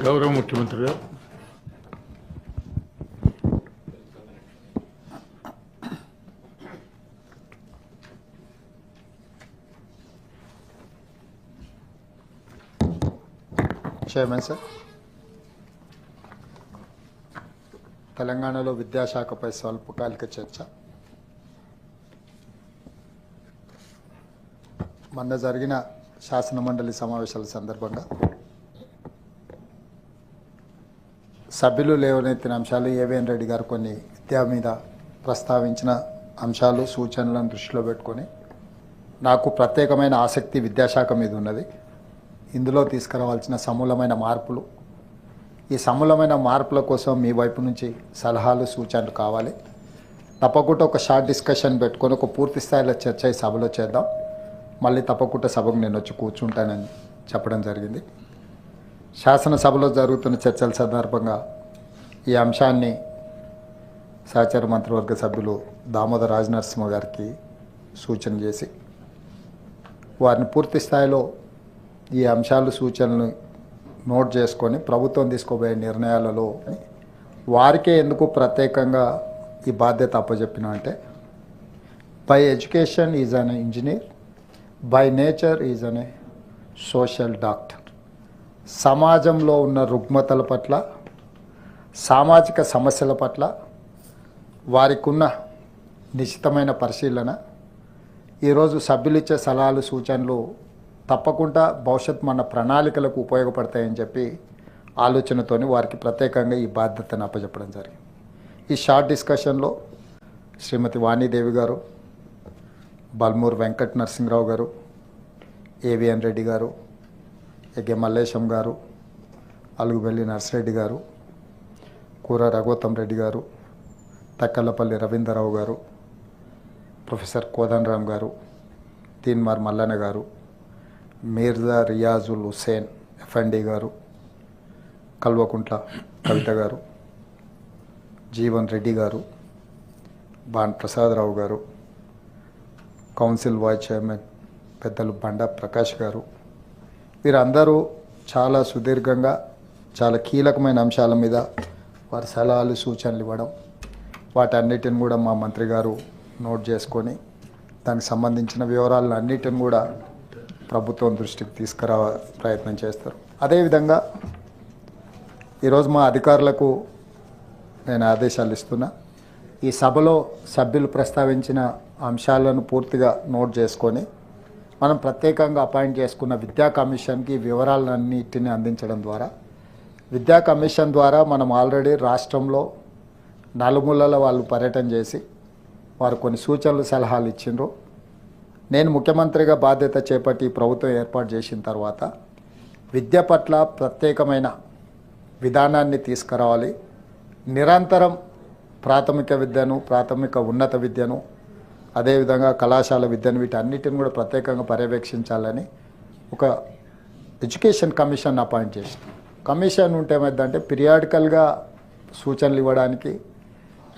గౌరవ ముఖ్యమంత్రి గారు, చైర్మన్ సార్, తెలంగాణలో విద్యాశాఖపై స్వల్పకాలిక చర్చ. మొన్న జరిగిన శాసనమండలి సమావేశాల సందర్భంగా సభ్యులు లేవనెత్తిన అంశాలు ఏవిఎన్ రెడ్డి గారు కొన్ని విద్యా మీద ప్రస్తావించిన అంశాలు సూచనలను దృష్టిలో పెట్టుకొని నాకు ప్రత్యేకమైన ఆసక్తి విద్యాశాఖ మీద ఉన్నది. ఇందులో తీసుకురావాల్సిన సమూలమైన మార్పులు, ఈ సమూలమైన మార్పుల కోసం మీ వైపు నుంచి సలహాలు సూచనలు కావాలి. తప్పకుండా ఒక షార్ట్ డిస్కషన్ పెట్టుకొని ఒక పూర్తి స్థాయిలో చర్చ ఈ సభలో చేద్దాం. మళ్ళీ తప్పకుండా సభకు నేను వచ్చి కూర్చుంటానని చెప్పడం జరిగింది. శాసనసభలో జరుగుతున్న చర్చల సందర్భంగా ఈ అంశాన్ని సహచార మంత్రివర్గ సభ్యులు దామోదర్ రాజనరసింహ గారికి సూచన చేసి వారిని పూర్తి స్థాయిలో ఈ అంశాలు సూచనలు నోట్ చేసుకొని ప్రభుత్వం తీసుకోబోయే నిర్ణయాలలో వారికే ఎందుకు ప్రత్యేకంగా ఈ బాధ్యత అప్పచెప్పిన అంటే, by education is an engineer, by nature is an social doctor. సమాజంలో ఉన్న రుగ్మతల పట్ల, సామాజిక సమస్యల పట్ల వారికి ఉన్న నిశ్చితమైన పరిశీలన, ఈరోజు సభ్యులు ఇచ్చే సలహాలు సూచనలు తప్పకుండా భవిష్యత్ మన ప్రణాళికలకు ఉపయోగపడతాయని చెప్పి ఆలోచనతోని వారికి ప్రత్యేకంగా ఈ బాధ్యతను అప్పచెప్పడం జరిగింది. ఈ షార్ట్ డిస్కషన్లో శ్రీమతి వాణీదేవి గారు, బల్మూర్ వెంకట నరసింహరావు గారు, ఏవిఎన్ రెడ్డి గారు, ఎగ్గే మల్లేశం గారు, అలుగుబెల్లి నర్సిరెడ్డి గారు, కూర రఘోత్తమ్ రెడ్డి గారు, తక్కలపల్లి రవీంద్రరావు గారు, ప్రొఫెసర్ కోదండరామ్ గారు, తీన్మార్ మల్లన్న గారు, మీర్జా రియాజుల్ హుసేన్ ఎఫ్ఎండి గారు, కల్వకుంట్ల కవిత గారు, జీవన్ రెడ్డి గారు, బాన్ ప్రసాదరావు గారు, కౌన్సిల్ వైస్ చైర్మన్ పెద్దలు బండా ప్రకాష్ గారు, వీరందరూ చాలా సుదీర్ఘంగా చాలా కీలకమైన అంశాల మీద వారి సలహాలు సూచనలు ఇవ్వడం, వాటన్నిటిని కూడా మా మంత్రి గారు నోట్ చేసుకొని దానికి సంబంధించిన వివరాలను అన్నిటిని కూడా ప్రభుత్వం దృష్టికి తీసుకురా ప్రయత్నం చేస్తారు. అదేవిధంగా ఈరోజు మా అధికారులకు నేను ఆదేశాలు ఇస్తున్నా, ఈ సభలో సభ్యులు ప్రస్తావించిన అంశాలను పూర్తిగా నోట్ చేసుకొని మనం ప్రత్యేకంగా అపాయింట్ చేసుకున్న విద్యా కమిషన్కి వివరాలన్నిటిని అందించడం ద్వారా, విద్యా కమిషన్ ద్వారా మనం ఆల్రెడీ రాష్ట్రంలో నలుమూలల వాళ్ళు పర్యటన చేసి వారు కొన్ని సూచనలు సలహాలు ఇచ్చిండ్రు. నేను ముఖ్యమంత్రిగా బాధ్యత చేపట్టి ప్రభుత్వం ఏర్పాటు చేసిన తర్వాత విద్య పట్ల ప్రత్యేకమైన విధానాన్ని తీసుకురావాలి. నిరంతరం ప్రాథమిక విద్యను, ప్రాథమిక ఉన్నత విద్యను, అదేవిధంగా కళాశాల విద్యను, వీటన్నిటిని కూడా ప్రత్యేకంగా పర్యవేక్షించాలని ఒక ఎడ్యుకేషన్ కమిషన్ అపాయింట్ చేసి, కమిషన్ ఉంటే ఏమైందంటే పీరియాడికల్గా సూచనలు ఇవ్వడానికి,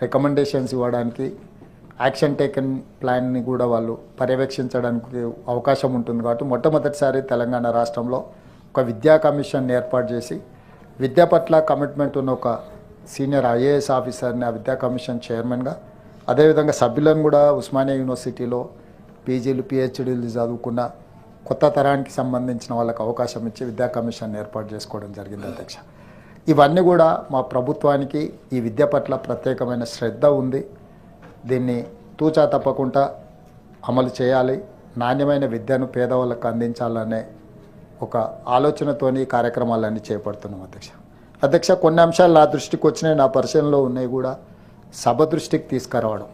రికమెండేషన్స్ ఇవ్వడానికి, యాక్షన్ టేకన్ ప్లాన్ని కూడా వాళ్ళు పర్యవేక్షించడానికి అవకాశం ఉంటుంది. కాబట్టి మొట్టమొదటిసారి తెలంగాణ రాష్ట్రంలో ఒక విద్యా కమిషన్ ఏర్పాటు చేసి విద్య పట్ల కమిట్మెంట్ ఉన్న ఒక సీనియర్ ఐఏఎస్ ఆఫీసర్ని ఆ విద్యా కమిషన్ చైర్మన్గా, అదేవిధంగా సభ్యులను కూడా ఉస్మానియా యూనివర్సిటీలో పీజీలు పిహెచ్డీలు చదువుకున్న కొత్త తరానికి సంబంధించిన వాళ్ళకి అవకాశం ఇచ్చి విద్యా కమిషన్ ఏర్పాటు చేసుకోవడం జరిగింది అధ్యక్ష. ఇవన్నీ కూడా మా ప్రభుత్వానికి ఈ విద్య పట్ల ప్రత్యేకమైన శ్రద్ధ ఉంది. దీన్ని తూచా తప్పకుండా అమలు చేయాలి. నాణ్యమైన విద్యను పేదవాళ్ళకు అందించాలనే ఒక ఆలోచనతోని ఈ కార్యక్రమాలన్నీ చేపడుతున్నాం అధ్యక్ష. కొన్ని అంశాలు నా దృష్టికి వచ్చినాయి, నా పరిశీలనలో ఉన్నాయి కూడా సభ దృష్టికి తీసుకురావడం.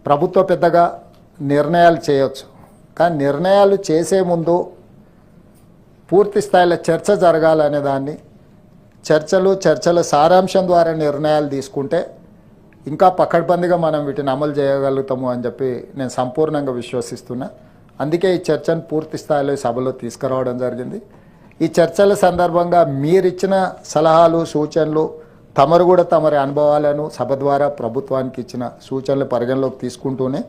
ప్రభుత్వం పెద్దగా నిర్ణయాలు చేయవచ్చు, కానీ నిర్ణయాలు చేసే ముందు పూర్తి స్థాయిలో చర్చ జరగాలనే దాన్ని, చర్చల సారాంశం ద్వారా నిర్ణయాలు తీసుకుంటే ఇంకా పకడ్బందీగా మనం వీటిని అమలు చేయగలుగుతాము అని చెప్పి నేను సంపూర్ణంగా విశ్వసిస్తున్నా. అందుకే ఈ చర్చను పూర్తి స్థాయిలో సభలో తీసుకురావడం జరిగింది. ఈ చర్చల సందర్భంగా మీరిచ్చిన సలహాలు సూచనలు, తమరు కూడా తమరి అనుభవాలను సభ ద్వారా ప్రభుత్వానికి ఇచ్చిన సూచనలు పరిగణలోకి తీసుకుంటూనే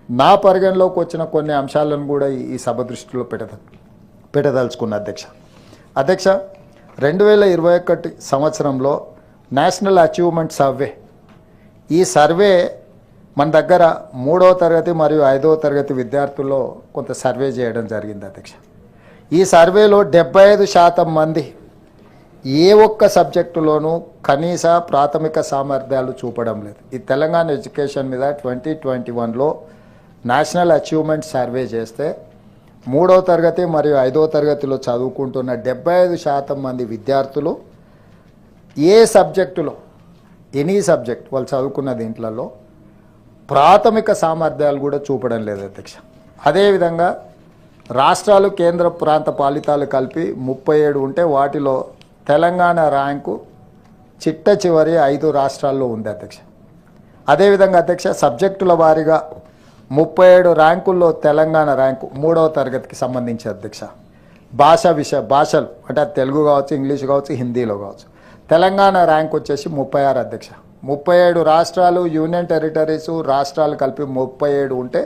నా పరిగణలోకి వచ్చిన కొన్ని అంశాలను కూడా ఈ సభ దృష్టిలో పెట్టదలుచుకున్న అధ్యక్ష. 2021 సంవత్సరంలో నేషనల్ అచీవ్మెంట్ సర్వే, ఈ సర్వే మన దగ్గర 3వ తరగతి మరియు 5వ తరగతి విద్యార్థుల్లో కొంత సర్వే చేయడం జరిగింది అధ్యక్ష. ఈ సర్వేలో 75% మంది ఏ ఒక్క సబ్జెక్టులోనూ కనీస ప్రాథమిక సామర్థ్యాలు చూపడం లేదు. ఈ తెలంగాణ ఎడ్యుకేషన్ మీద 2021లో నేషనల్ అచీవ్మెంట్ సర్వే చేస్తే 3వ తరగతి మరియు 5వ తరగతిలో చదువుకుంటున్న 75% మంది విద్యార్థులు ఏ సబ్జెక్టులో, ఎనీ సబ్జెక్ట్ వాళ్ళు చదువుకున్న దీంట్లలో ప్రాథమిక సామర్థ్యాలు కూడా చూపడం లేదు అధ్యక్ష. అదేవిధంగా రాష్ట్రాలు, కేంద్ర ప్రాంత పాలితాలు కలిపి 37 ఉంటే వాటిలో తెలంగాణ ర్యాంకు చిట్ట చివరి 5 రాష్ట్రాల్లో ఉంది అధ్యక్ష. అదేవిధంగా అధ్యక్ష సబ్జెక్టుల వారీగా 37 ర్యాంకుల్లో తెలంగాణ ర్యాంకు 3వ తరగతికి సంబంధించి అధ్యక్ష. భాషలు అంటే తెలుగు కావచ్చు, ఇంగ్లీష్ కావచ్చు, హిందీలో కావచ్చు. తెలంగాణ ర్యాంక్ వచ్చేసి 36 అధ్యక్ష. 37 రాష్ట్రాలు, యూనియన్ టెరిటరీస్ రాష్ట్రాలు కలిపి 37 ఉంటే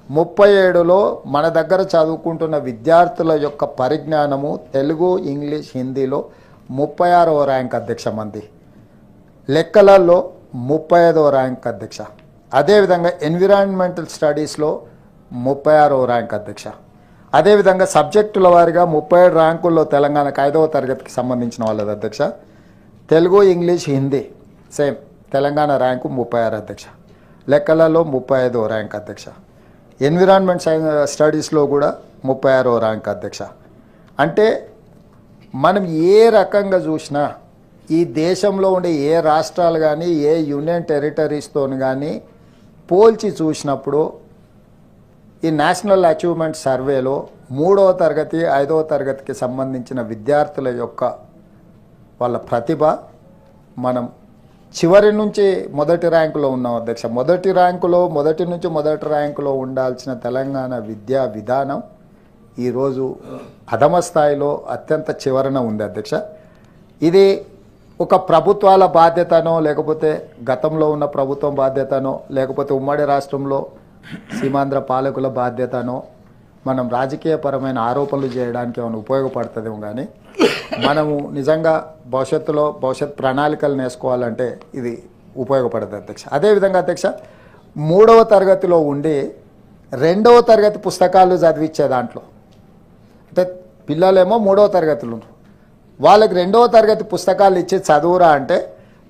37లో మన దగ్గర చదువుకుంటున్న విద్యార్థుల యొక్క పరిజ్ఞానము తెలుగు, ఇంగ్లీష్, హిందీలో 36వ ర్యాంక్ అధ్యక్ష మంది. లెక్కలలో 35వ ర్యాంక్ అధ్యక్ష. అదేవిధంగా ఎన్విరాన్మెంటల్ స్టడీస్లో 36వ ర్యాంక్ అధ్యక్ష. అదేవిధంగా సబ్జెక్టుల వారిగా 37 ర్యాంకుల్లో తెలంగాణకు 5వ తరగతికి సంబంధించిన వాళ్ళది అధ్యక్ష. Telugu, English, Hindi same Telangana rank 36 అధ్యక్ష. లెక్కలలో 35వ ర్యాంక్ అధ్యక్ష. ఎన్విరాన్మెంట్ స్టడీస్లో కూడా 36వ ర్యాంక్ అధ్యక్ష. అంటే మనం ఏ రకంగా చూసినా ఈ దేశంలో ఉండే ఏ రాష్ట్రాలు కానీ ఏ యూనియన్ టెరిటరీస్తో కానీ పోల్చి చూసినప్పుడు ఈ నేషనల్ అచీవ్మెంట్ సర్వేలో 3వ తరగతి 5వ తరగతికి సంబంధించిన విద్యార్థుల యొక్క వాళ్ళ ప్రతిభ మనం చివరి నుంచి మొదటి ర్యాంకులో ఉన్నాం అధ్యక్ష. మొదటి నుంచి మొదటి ర్యాంకులో ఉండాల్సిన తెలంగాణ విద్యా విధానం ఈరోజు అధమ స్థాయిలో అత్యంత చివరన ఉంది అధ్యక్ష. ఇది ఒక ప్రభుత్వాల బాధ్యతనో, లేకపోతే గతంలో ఉన్న ప్రభుత్వం బాధ్యతనో, లేకపోతే ఉమ్మడి రాష్ట్రంలో సీమాంధ్ర పాలకుల బాధ్యతనో మనం రాజకీయపరమైన ఆరోపణలు చేయడానికి ఏమైనా ఉపయోగపడుతుందేమో, కానీ మనము నిజంగా భవిష్యత్ ప్రణాళికలు వేసుకోవాలంటే ఇది ఉపయోగపడుతుంది అధ్యక్ష. అదేవిధంగా అధ్యక్ష 3వ తరగతిలో ఉండి 2వ తరగతి పుస్తకాలు చదివించే దాంట్లో అంటే పిల్లలేమో 3వ తరగతిలో వాళ్ళకి 2వ తరగతి పుస్తకాలు ఇచ్చి చదువురా అంటే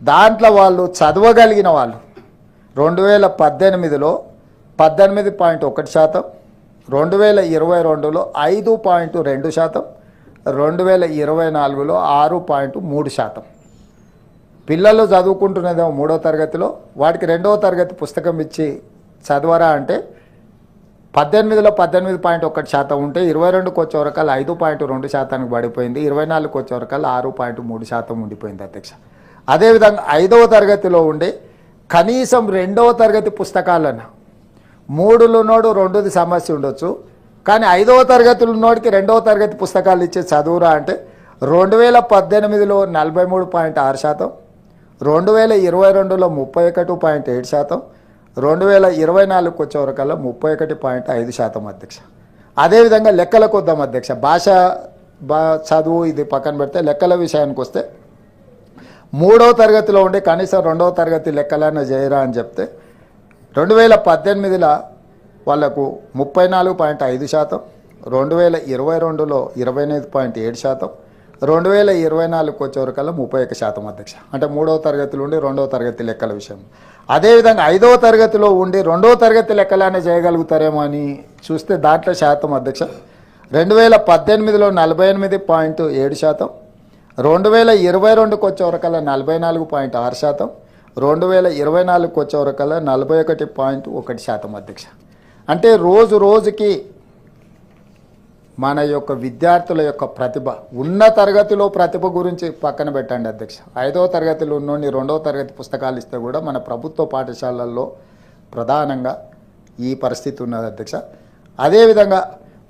దాంట్లో వాళ్ళు చదవగలిగిన వాళ్ళు 2018లో 18.1%, 2022లో 5.2%, 2024లో 6.3%. పిల్లలు చదువుకుంటున్నదేమో 3వ తరగతిలో, వాటికి 2వ తరగతి పుస్తకం ఇచ్చి చదవరా అంటే 18లో 18.1% ఉంటే 22కి వచ్చేవరకల్లా 5.2%కి పడిపోయింది, 24కి వచ్చేవరకల్లా 6.3% ఉండిపోయింది అధ్యక్ష. అదేవిధంగా 5వ తరగతిలో ఉండి కనీసం 2వ తరగతి పుస్తకాలను 3లో 2ది సమస్య ఉండొచ్చు, కానీ 5వ తరగతిలో ఉన్నోడికి 2వ తరగతి పుస్తకాలు ఇచ్చే చదువురా అంటే 2018లో 43.6%, 2022లో 31.7%, 2024కి వచ్చేవరకల్లా 31.5% అధ్యక్ష. అదేవిధంగా లెక్కలకు వద్దాం అధ్యక్ష. చదువు ఇది పక్కన పెడితే లెక్కల విషయానికి వస్తే 3వ తరగతిలో ఉండే కనీసం 2వ తరగతి లెక్కలైనా చేయరా అని చెప్తే 2018లో వాళ్లకు 34.5%, 2022లో 28.7%, 2024కి వచ్చేవరకల్లా 31% అధ్యక్ష. అంటే 3వ తరగతిలో ఉండి 2వ తరగతి లెక్కల విషయం. అదేవిధంగా 5వ తరగతిలో ఉండి 2వ తరగతి లెక్కలనే చేయగలుగుతారేమో అని చూస్తే దాంట్లో శాతం అధ్యక్ష 2018లో 48.7%, 2022కి వచ్చేవరకల్లా 44.6%, 2024కి వచ్చేవరకల్లా 41.1% అధ్యక్ష. అంటే రోజుకి మన యొక్క విద్యార్థుల యొక్క ప్రతిభ, ఉన్న తరగతిలో ప్రతిభ గురించి పక్కన పెట్టండి అధ్యక్ష. 5వ తరగతిలో ఉన్నోని 2వ తరగతి పుస్తకాలు ఇస్తే కూడా మన ప్రభుత్వ పాఠశాలల్లో ప్రధానంగా ఈ పరిస్థితి ఉన్నది అధ్యక్ష. అదేవిధంగా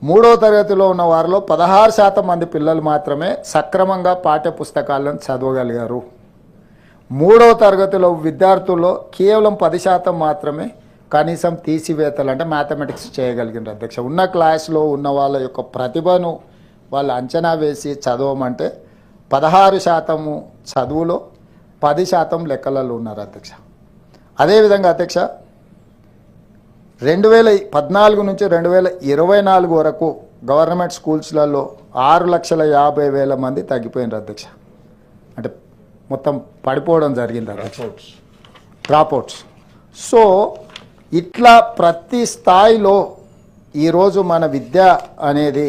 3వ తరగతిలో ఉన్న వారిలో 16% మంది పిల్లలు మాత్రమే సక్రమంగా పాఠ్య పుస్తకాలను చదవగలిగారు. 3వ తరగతిలో విద్యార్థుల్లో కేవలం 10% మాత్రమే కనీసం తీసివేతలు అంటే మ్యాథమెటిక్స్ చేయగలిగినారు అధ్యక్ష. ఉన్న క్లాస్లో ఉన్న వాళ్ళ యొక్క ప్రతిభను వాళ్ళు అంచనా వేసి చదవమంటే 16% చదువులో 10% లెక్కలలో ఉన్నారు అధ్యక్ష. అదేవిధంగా అధ్యక్ష 2014 నుంచి 2024 వరకు గవర్నమెంట్ స్కూల్స్లలో 6,50,000 మంది తగ్గిపోయినారు అధ్యక్ష. అంటే మొత్తం పడిపోవడం జరిగింది అధ్యక్ష, డ్రాప్అవుట్స్. సో ఇట్లా ప్రతి స్థాయిలో ఈరోజు మన విద్య అనేది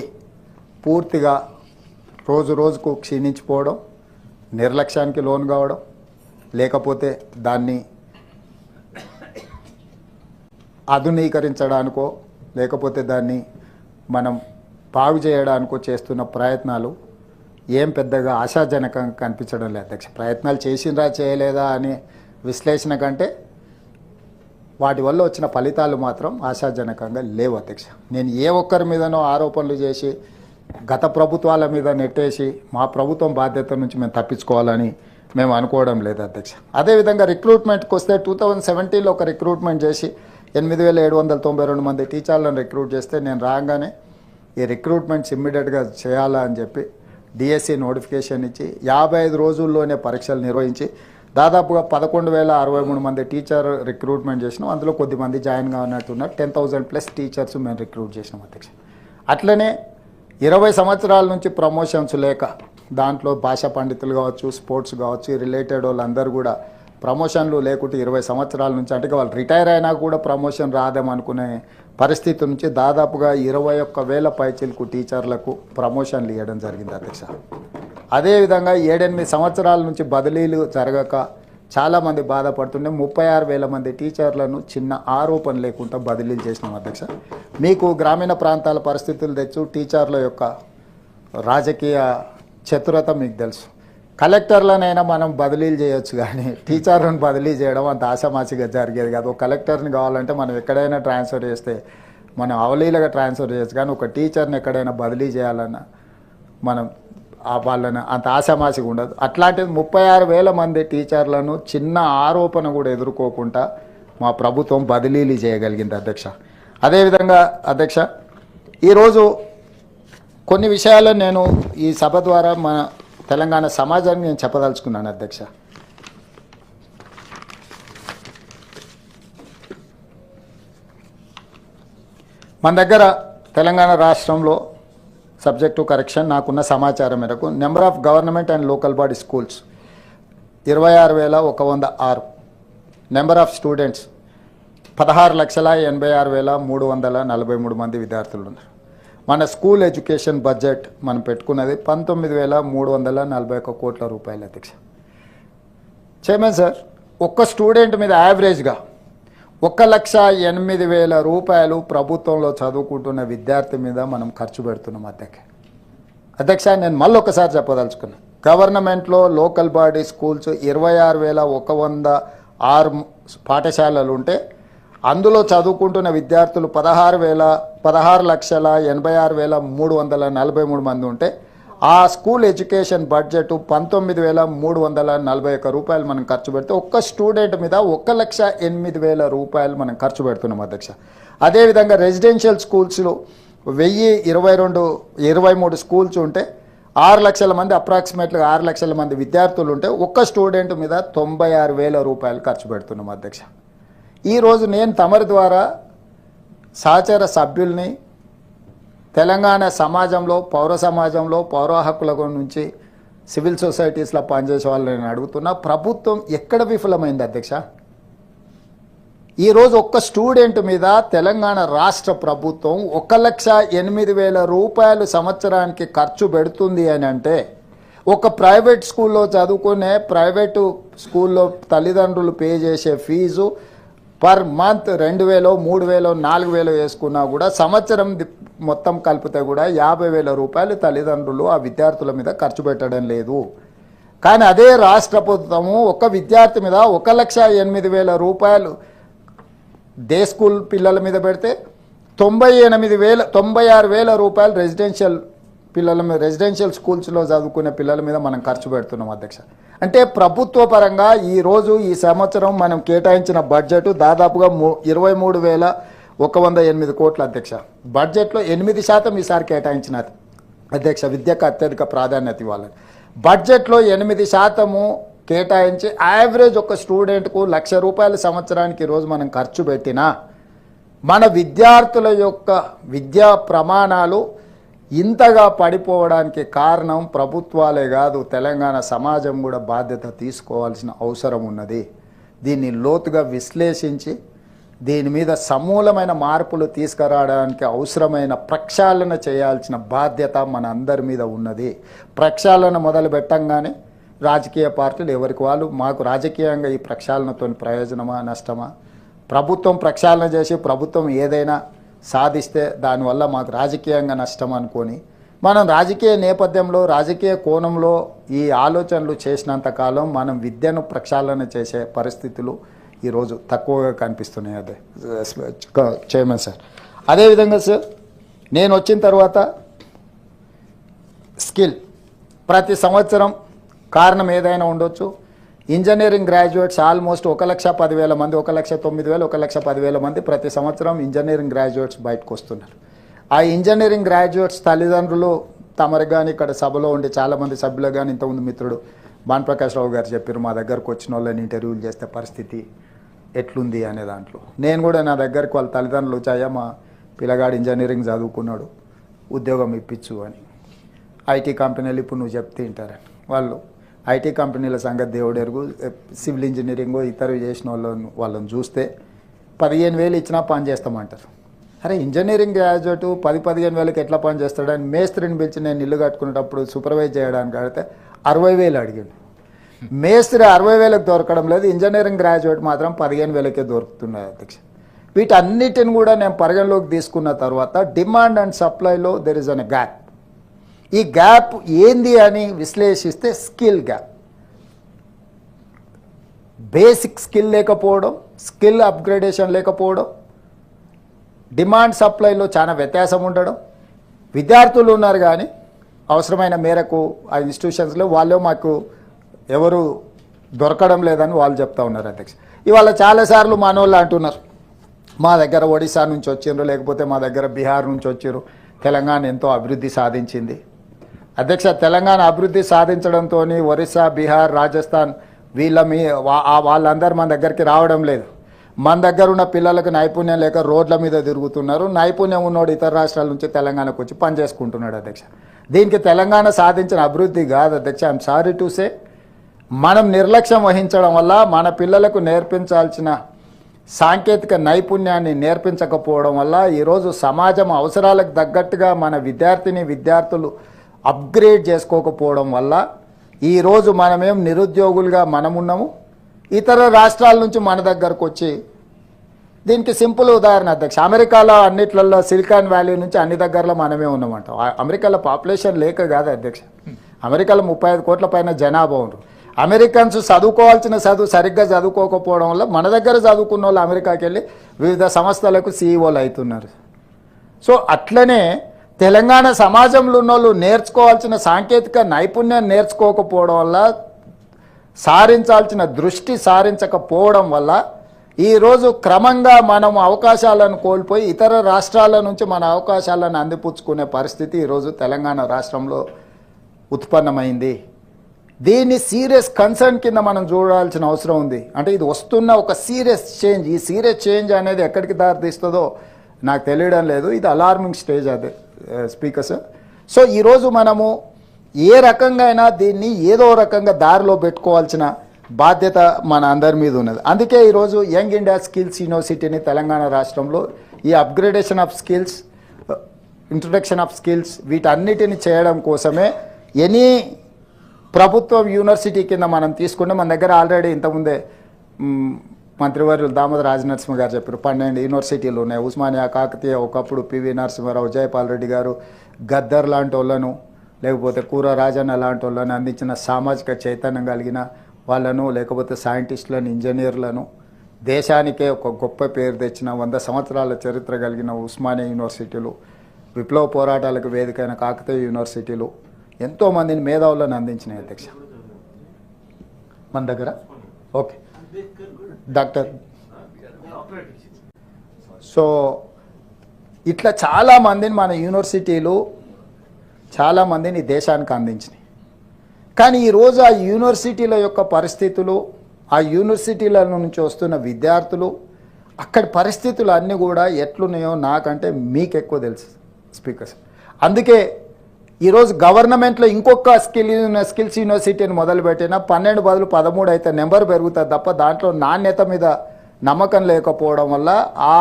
పూర్తిగా రోజు రోజుకు క్షీణించిపోవడం, నిర్లక్ష్యానికి లోను కావడం, లేకపోతే దాన్ని ఆధునీకరించడానికో లేకపోతే దాన్ని మనం బాగు చేయడానికో చేస్తున్న ప్రయత్నాలు ఏం పెద్దగా ఆశాజనకంగా కనిపించడం లేదు అధ్యక్ష. ప్రయత్నాలు చేసిండ్రా చేయలేదా అనే విశ్లేషణ కంటే వాటి వల్ల వచ్చిన ఫలితాలు మాత్రం ఆశాజనకంగా లేవు అధ్యక్ష. నేను ఏ ఒక్కరి మీదనో ఆరోపణలు చేసి గత ప్రభుత్వాల మీద నెట్టేసి మా ప్రభుత్వం బాధ్యత నుంచి మేము తప్పించుకోవాలని మేము అనుకోవడం లేదు అధ్యక్ష. అదేవిధంగా రిక్రూట్మెంట్కి వస్తే 2017లో ఒక రిక్రూట్మెంట్ చేసి 8,792 మంది టీచర్లను రిక్రూట్ చేస్తే నేను రాగానే ఈ రిక్రూట్మెంట్స్ ఇమ్మీడియట్గా చేయాలా అని చెప్పి డిఎస్సి నోటిఫికేషన్ ఇచ్చి 55 రోజుల్లోనే పరీక్షలు నిర్వహించి దాదాపుగా 11,063 మంది టీచర్ రిక్రూట్మెంట్ చేసినాం. అందులో కొద్దిమంది జాయిన్ కానట్టున్నారు. 10,000+ టీచర్స్ మేము రిక్రూట్ చేసినాం అధ్యక్ష. అట్లనే 20 సంవత్సరాల నుంచి ప్రమోషన్స్ లేక దాంట్లో భాషా పండితులు కావచ్చు, స్పోర్ట్స్ కావచ్చు, రిలేటెడ్ వాళ్ళందరూ కూడా ప్రమోషన్లు లేకుంటే 20 సంవత్సరాల నుంచి అంటే వాళ్ళు రిటైర్ అయినా కూడా ప్రమోషన్ రాదేమనుకునే పరిస్థితి నుంచి దాదాపుగా 21,000 పైచిలకు టీచర్లకు ప్రమోషన్లు ఇవ్వడం జరిగింది అధ్యక్ష. అదేవిధంగా 7-8 సంవత్సరాల నుంచి బదిలీలు జరగక చాలామంది బాధపడుతుండే 36,000 మంది టీచర్లను చిన్న ఆరోపణ లేకుండా బదిలీలు చేసినాం అధ్యక్ష. మీకు గ్రామీణ ప్రాంతాల పరిస్థితులు తెచ్చు టీచర్ల యొక్క రాజకీయ చతురత మీకు తెలుసు. కలెక్టర్లనైనా మనం బదిలీలు చేయొచ్చు, కానీ టీచర్లను బదిలీ చేయడం అంత ఆశామాసిగా జరిగేది కాదు. ఒక కలెక్టర్ని కావాలంటే మనం ఎక్కడైనా ట్రాన్స్ఫర్ చేస్తే మనం అవలీలగా ట్రాన్స్ఫర్ చేయొచ్చు, కానీ ఒక టీచర్ని ఎక్కడైనా బదిలీ చేయాలన్నా మనం వాళ్ళని అంత ఆశామాసిగా ఉండదు. అట్లాంటిది 36,000 మంది టీచర్లను చిన్న ఆరోపణ కూడా ఎదుర్కోకుండా మా ప్రభుత్వం బదిలీలు చేయగలిగింది అధ్యక్ష. అదేవిధంగా అధ్యక్ష ఈరోజు కొన్ని విషయాలను నేను ఈ సభ ద్వారా మన తెలంగాణ సమాజానికి నేను చెప్పదలుచుకున్నాను అధ్యక్ష. మన దగ్గర తెలంగాణ రాష్ట్రంలో సబ్జెక్ట్ టు కరెక్షన్ నాకున్న సమాచారం మేరకు number of government and local body schools 26,106, number of students 16,86,343 మంది విద్యార్థులు ఉన్నారు. మన స్కూల్ ఎడ్యుకేషన్ బడ్జెట్ మనం పెట్టుకున్నది 19,341 కోట్ల రూపాయలు అధ్యక్ష. చైర్మన్ సార్, ఒక్క స్టూడెంట్ మీద యావరేజ్గా 1,08,000 రూపాయలు ప్రభుత్వంలో చదువుకుంటున్న విద్యార్థి మీద మనం ఖర్చు పెడుతున్నాం అధ్యక్ష. నేను మళ్ళీ ఒకసారి చెప్పదలుచుకున్నాను. గవర్నమెంట్లో లోకల్ బాడీ స్కూల్స్ 26,106 పాఠశాలలు ఉంటే అందులో చదువుకుంటున్న విద్యార్థులు 16,86,343 మంది ఉంటే ఆ స్కూల్ ఎడ్యుకేషన్ బడ్జెట్ 19,341 రూపాయలు మనం ఖర్చు పెడితే ఒక్క స్టూడెంట్ మీద 1,08,000 రూపాయలు మనం ఖర్చు పెడుతున్నాం అధ్యక్ష. అదేవిధంగా రెసిడెన్షియల్ స్కూల్స్లో 1,023 స్కూల్స్ ఉంటే 6 లక్షల మంది అప్రాక్సిమేట్గా 6 లక్షల మంది విద్యార్థులు ఉంటే ఒక్క స్టూడెంట్ మీద 96,000 రూపాయలు ఖర్చు పెడుతున్నాం అధ్యక్ష. ఈరోజు నేను తమరి ద్వారా సహచర సభ్యుల్ని తెలంగాణ సమాజంలో పౌర సమాజంలో పౌర హక్కుల నుంచి సివిల్ సొసైటీస్లో పనిచేసే వాళ్ళని నేను అడుగుతున్నా, ప్రభుత్వం ఎక్కడ విఫలమైంది అధ్యక్ష? ఈరోజు ఒక్క స్టూడెంట్ మీద తెలంగాణ రాష్ట్ర ప్రభుత్వం 1,08,000 రూపాయలు సంవత్సరానికి ఖర్చు పెడుతుంది అని అంటే ఒక ప్రైవేట్ స్కూల్లో చదువుకునే ప్రైవేటు స్కూల్లో తల్లిదండ్రులు పే చేసే ఫీజు పర్ మంత్ 2,000, 3,000, 4,000 వేసుకున్నా కూడా సంవత్సరం మొత్తం కలిపితే కూడా 50,000 రూపాయలు తల్లిదండ్రులు ఆ విద్యార్థుల మీద ఖర్చు పెట్టడం లేదు. కానీ అదే రాష్ట్ర ప్రభుత్వము ఒక విద్యార్థి మీద 1,08,000 రూపాయలు డే స్కూల్ పిల్లల మీద పెడితే 96,000 రూపాయలు రెసిడెన్షియల్ స్కూల్స్లో చదువుకునే పిల్లల మీద మనం ఖర్చు పెడుతున్నాం అధ్యక్ష. అంటే ప్రభుత్వ పరంగా ఈరోజు ఈ సంవత్సరం మనం కేటాయించిన బడ్జెట్ దాదాపుగా 23,108 కోట్ల అధ్యక్ష. బడ్జెట్లో 8% ఈసారి కేటాయించిన అధ్యక్ష విద్యకు అత్యధిక ప్రాధాన్యత ఇవ్వాలని. బడ్జెట్లో 8% కేటాయించి యావరేజ్ ఒక స్టూడెంట్కు ₹1,00,000 సంవత్సరానికి ఈరోజు మనం ఖర్చు పెట్టినా మన విద్యార్థుల యొక్క విద్యా ప్రమాణాలు ఇంతగా పడిపోవడానికి కారణం ప్రభుత్వాలే కాదు, తెలంగాణ సమాజం కూడా బాధ్యత తీసుకోవాల్సిన అవసరం ఉన్నది. దీన్ని లోతుగా విశ్లేషించి దీని మీద సమూలమైన మార్పులు తీసుకురావడానికి అవసరమైన ప్రక్షాళన చేయాల్సిన బాధ్యత మన అందరి మీద ఉన్నది. ప్రక్షాళన మొదలు పెట్టంగానే రాజకీయ పార్టీలు ఎవరికి వాళ్ళు మాకు రాజకీయంగా ఈ ప్రక్షాళనతో ప్రయోజనమా నష్టమా, ప్రభుత్వం ప్రక్షాళన చేసి ప్రభుత్వం ఏదైనా సాధిస్తే దానివల్ల మాకు రాజకీయంగా నష్టం అనుకొని మనం రాజకీయ నేపథ్యంలో రాజకీయ కోణంలో ఈ ఆలోచనలు చేసినంత కాలం మనం విద్యను ప్రక్షాళన చేసే పరిస్థితులు ఈరోజు తక్కువగా కనిపిస్తున్నాయి. అదే చైర్మన్ సార్. అదేవిధంగా సార్ నేను వచ్చిన తర్వాత స్కిల్ ప్రతి సంవత్సరం కారణం ఏదైనా ఉండొచ్చు, ఇంజనీరింగ్ గ్రాడ్యుయేట్స్ ఆల్మోస్ట్ 1,10,000 మంది, 1,09,000, 1,10,000 మంది ప్రతి సంవత్సరం ఇంజనీరింగ్ గ్రాడ్యుయేట్స్ బయటకు వస్తున్నారు. ఆ ఇంజనీరింగ్ గ్రాడ్యుయేట్స్ తల్లిదండ్రులు తమరు కానీ ఇక్కడ సభలో ఉండే చాలామంది సభ్యులు కానీ ఇంతకుముందు మిత్రుడు భానుప్రకాష్ రావు గారు చెప్పారు మా దగ్గరకు వచ్చిన వాళ్ళని ఇంటర్వ్యూలు చేస్తే పరిస్థితి ఎట్లుంది అనే దాంట్లో నేను కూడా నా దగ్గరికి వాళ్ళ తల్లిదండ్రులు వచ్చాయా మా పిల్లగాడు ఇంజనీరింగ్ చదువుకున్నాడు ఉద్యోగం ఇప్పించు అని. ఐటీ కంపెనీలు ఇప్పుడు నువ్వు చెప్తే వింటారని వాళ్ళు ఐటీ కంపెనీల సంగతి దేవుడు ఎరుగు. సివిల్ ఇంజనీరింగ్ ఇతరు చేసిన వాళ్ళని చూస్తే 15,000 ఇచ్చినా పని చేస్తామంటారు. అరే ఇంజనీరింగ్ గ్రాడ్యుయేట్ 10-15,000కి ఎట్లా పని చేస్తాడని మేస్త్రిని పిలిచి నేను ఇల్లు కట్టుకునేటప్పుడు సూపర్వైజ్ చేయడానికి అడిగితే 60,000 అడిగాడు. మేస్త్రి 60,000కి దొరకడం లేదు, ఇంజనీరింగ్ గ్రాడ్యుయేట్ మాత్రం 15,000కే దొరుకుతున్నాయి అధ్యక్ష. వీటన్నిటిని కూడా నేను పరిగణలోకి తీసుకున్న తర్వాత డిమాండ్ అండ్ సప్లైలో దెర్ ఇస్ అన్ గ్యాప్. ఈ గ్యాప్ ఏంది అని విశ్లేషిస్తే స్కిల్ గ్యాప్, బేసిక్ స్కిల్ లేకపోవడం, స్కిల్ అప్గ్రేడేషన్ లేకపోవడం, డిమాండ్ సప్లైలో చాలా వ్యత్యాసం ఉండడం. విద్యార్థులు ఉన్నారు కానీ అవసరమైన మేరకు ఆ ఇన్స్టిట్యూషన్స్లో వాళ్ళు మాకు ఎవరు దొరకడం లేదని వాళ్ళు చెప్తా ఉన్నారు అధ్యక్ష. ఇవాళ చాలాసార్లు మనోళ్ళు అంటున్నారు మా దగ్గర ఒడిశా నుంచి వచ్చిండ్రు, లేకపోతే మా దగ్గర బీహార్ నుంచి వచ్చిర్రు, తెలంగాణ ఎంతో అభివృద్ధి సాధించింది. అధ్యక్ష తెలంగాణ అభివృద్ధి సాధించడంతో ఒరిస్సా, బీహార్, రాజస్థాన్ వాళ్ళందరూ మన దగ్గరికి రావడం లేదు. మన దగ్గర ఉన్న పిల్లలకు నైపుణ్యం లేక రోడ్ల మీద తిరుగుతున్నారు. నైపుణ్యం ఉన్నోడు ఇతర రాష్ట్రాల నుంచి తెలంగాణకు వచ్చి పనిచేసుకుంటున్నాడు అధ్యక్ష. దీనికి తెలంగాణ సాధించిన అభివృద్ధి కాదు అధ్యక్ష. ఐఎమ్ సారీ టు సే మనం నిర్లక్ష్యం వహించడం వల్ల మన పిల్లలకు నేర్పించాల్సిన సాంకేతిక నైపుణ్యాన్ని నేర్పించకపోవడం వల్ల ఈరోజు సమాజం అవసరాలకు తగ్గట్టుగా మన విద్యార్థులు అప్గ్రేడ్ చేసుకోకపోవడం వల్ల ఈరోజు మనమేం నిరుద్యోగులుగా మనమున్నాము. ఇతర రాష్ట్రాల నుంచి మన దగ్గరకు వచ్చి దీనికి సింపుల్ ఉదాహరణ అధ్యక్ష, అమెరికాలో అన్నిట్లలో సిలికాన్ వ్యాలీ నుంచి అన్ని దగ్గరలో మనమే ఉన్నామంట. అమెరికాలో పాపులేషన్ లేక కాదు అధ్యక్ష, అమెరికాలో 35 కోట్ల పైన జనాభా ఉన్నారు. అమెరికన్స్ చదువుకోవాల్సిన చదువు సరిగ్గా చదువుకోకపోవడం వల్ల మన దగ్గర చదువుకున్న వాళ్ళు అమెరికాకి వెళ్ళి వివిధ సంస్థలకు సీఈఓలు అవుతున్నారు. సో అట్లనే తెలంగాణ సమాజంలో ఉన్న వాళ్ళు నేర్చుకోవాల్సిన సాంకేతిక నైపుణ్యం నేర్చుకోకపోవడం వల్ల, సారించాల్సిన దృష్టి సారించకపోవడం వల్ల ఈరోజు క్రమంగా మనం అవకాశాలను కోల్పోయి ఇతర రాష్ట్రాల నుంచి మన అవకాశాలను అందిపుచ్చుకునే పరిస్థితి ఈరోజు తెలంగాణ రాష్ట్రంలో ఉత్పన్నమైంది. దీన్ని సీరియస్ కన్సర్న్ కింద మనం చూడాల్సిన అవసరం ఉంది. అంటే ఇది వస్తున్న ఒక సీరియస్ చేంజ్. ఈ సీరియస్ చేంజ్ అనేది ఎక్కడికి దారితీస్తుందో నాకు తెలియడం లేదు. ఇది అలార్మింగ్ స్టేజ్ అదే స్పీకర్ సార్. సో ఈరోజు మనము ఏ రకంగా అయినా దీన్ని ఏదో రకంగా దారిలో పెట్టుకోవాల్సిన బాధ్యత మన అందరి మీద ఉన్నది. అందుకే ఈరోజు యంగ్ ఇండియా స్కిల్స్ యూనివర్సిటీని తెలంగాణ రాష్ట్రంలో ఈ upgradation of skills, introduction of skills వీటన్నిటిని చేయడం కోసమే ఎనీ ప్రభుత్వం యూనివర్సిటీ కింద మనం తీసుకుంటే మన దగ్గర ఆల్రెడీ ఇంతకుముందే మంత్రివర్యులు దామోదర రాజనరసింహ గారు చెప్పారు 12 యూనివర్సిటీలు ఉన్నాయి. ఉస్మానియా, కాకతీయ, ఒకప్పుడు పివి నరసింహారావు, జయపాల్ రెడ్డి గారు, గద్దర్ లాంటి వాళ్ళను, లేకపోతే కూర రాజన్న లాంటి వాళ్ళను అందించిన సామాజిక చైతన్యం కలిగిన వాళ్ళను, లేకపోతే సైంటిస్టులను, ఇంజనీర్లను, దేశానికే ఒక గొప్ప పేరు తెచ్చిన 100 సంవత్సరాల చరిత్ర కలిగిన ఉస్మానియా యూనివర్సిటీలు, విప్లవ పోరాటాలకు వేదికైన కాకతీయ యూనివర్సిటీలు ఎంతోమందిని మేధావులను అందించినాయి అధ్యక్ష మన దగ్గర. Okay doctor. సో ఇట్లా చాలామందిని మన యూనివర్సిటీలు చాలామందిని దేశానికి అందించినాయి. కానీ ఈరోజు ఆ యూనివర్సిటీల యొక్క పరిస్థితులు, ఆ యూనివర్సిటీల నుంచి వస్తున్న విద్యార్థులు, అక్కడి పరిస్థితులు అన్నీ కూడా ఎట్లున్నాయో నాకంటే మీకు ఎక్కువ తెలుసు స్పీకర్స్. అందుకే ఈరోజు గవర్నమెంట్లో ఇంకొక స్కిల్స్ యూనివర్సిటీని మొదలుపెట్టిన 12 బదులు 13 అయితే నెంబర్ పెరుగుతుంది తప్ప దాంట్లో నాణ్యత మీద నమ్మకం లేకపోవడం వల్ల ఆ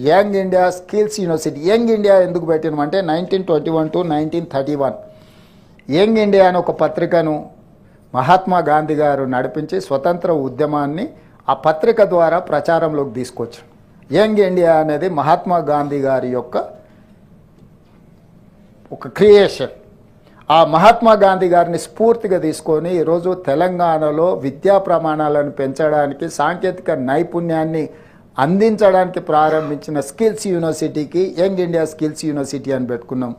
young India skills university, young India ఎందుకు పెట్టినామంటే 1921 to 1931 యంగ్ ఇండియా అని ఒక పత్రికను మహాత్మా గాంధీ గారు నడిపించి స్వతంత్ర ఉద్యమాన్ని ఆ పత్రిక ద్వారా ప్రచారంలోకి తీసుకొచ్చారు. యంగ్ ఇండియా అనేది మహాత్మా గాంధీ గారి యొక్క ఒక క్రియేషన్. ఆ మహాత్మా గాంధీ గారిని స్ఫూర్తిగా తీసుకొని ఈరోజు తెలంగాణలో విద్యా ప్రమాణాలను పెంచడానికి, సాంకేతిక నైపుణ్యాన్ని అందించడానికి ప్రారంభించిన స్కిల్స్ యూనివర్సిటీకి యంగ్ ఇండియా స్కిల్స్ యూనివర్సిటీ అని పెట్టుకున్నాం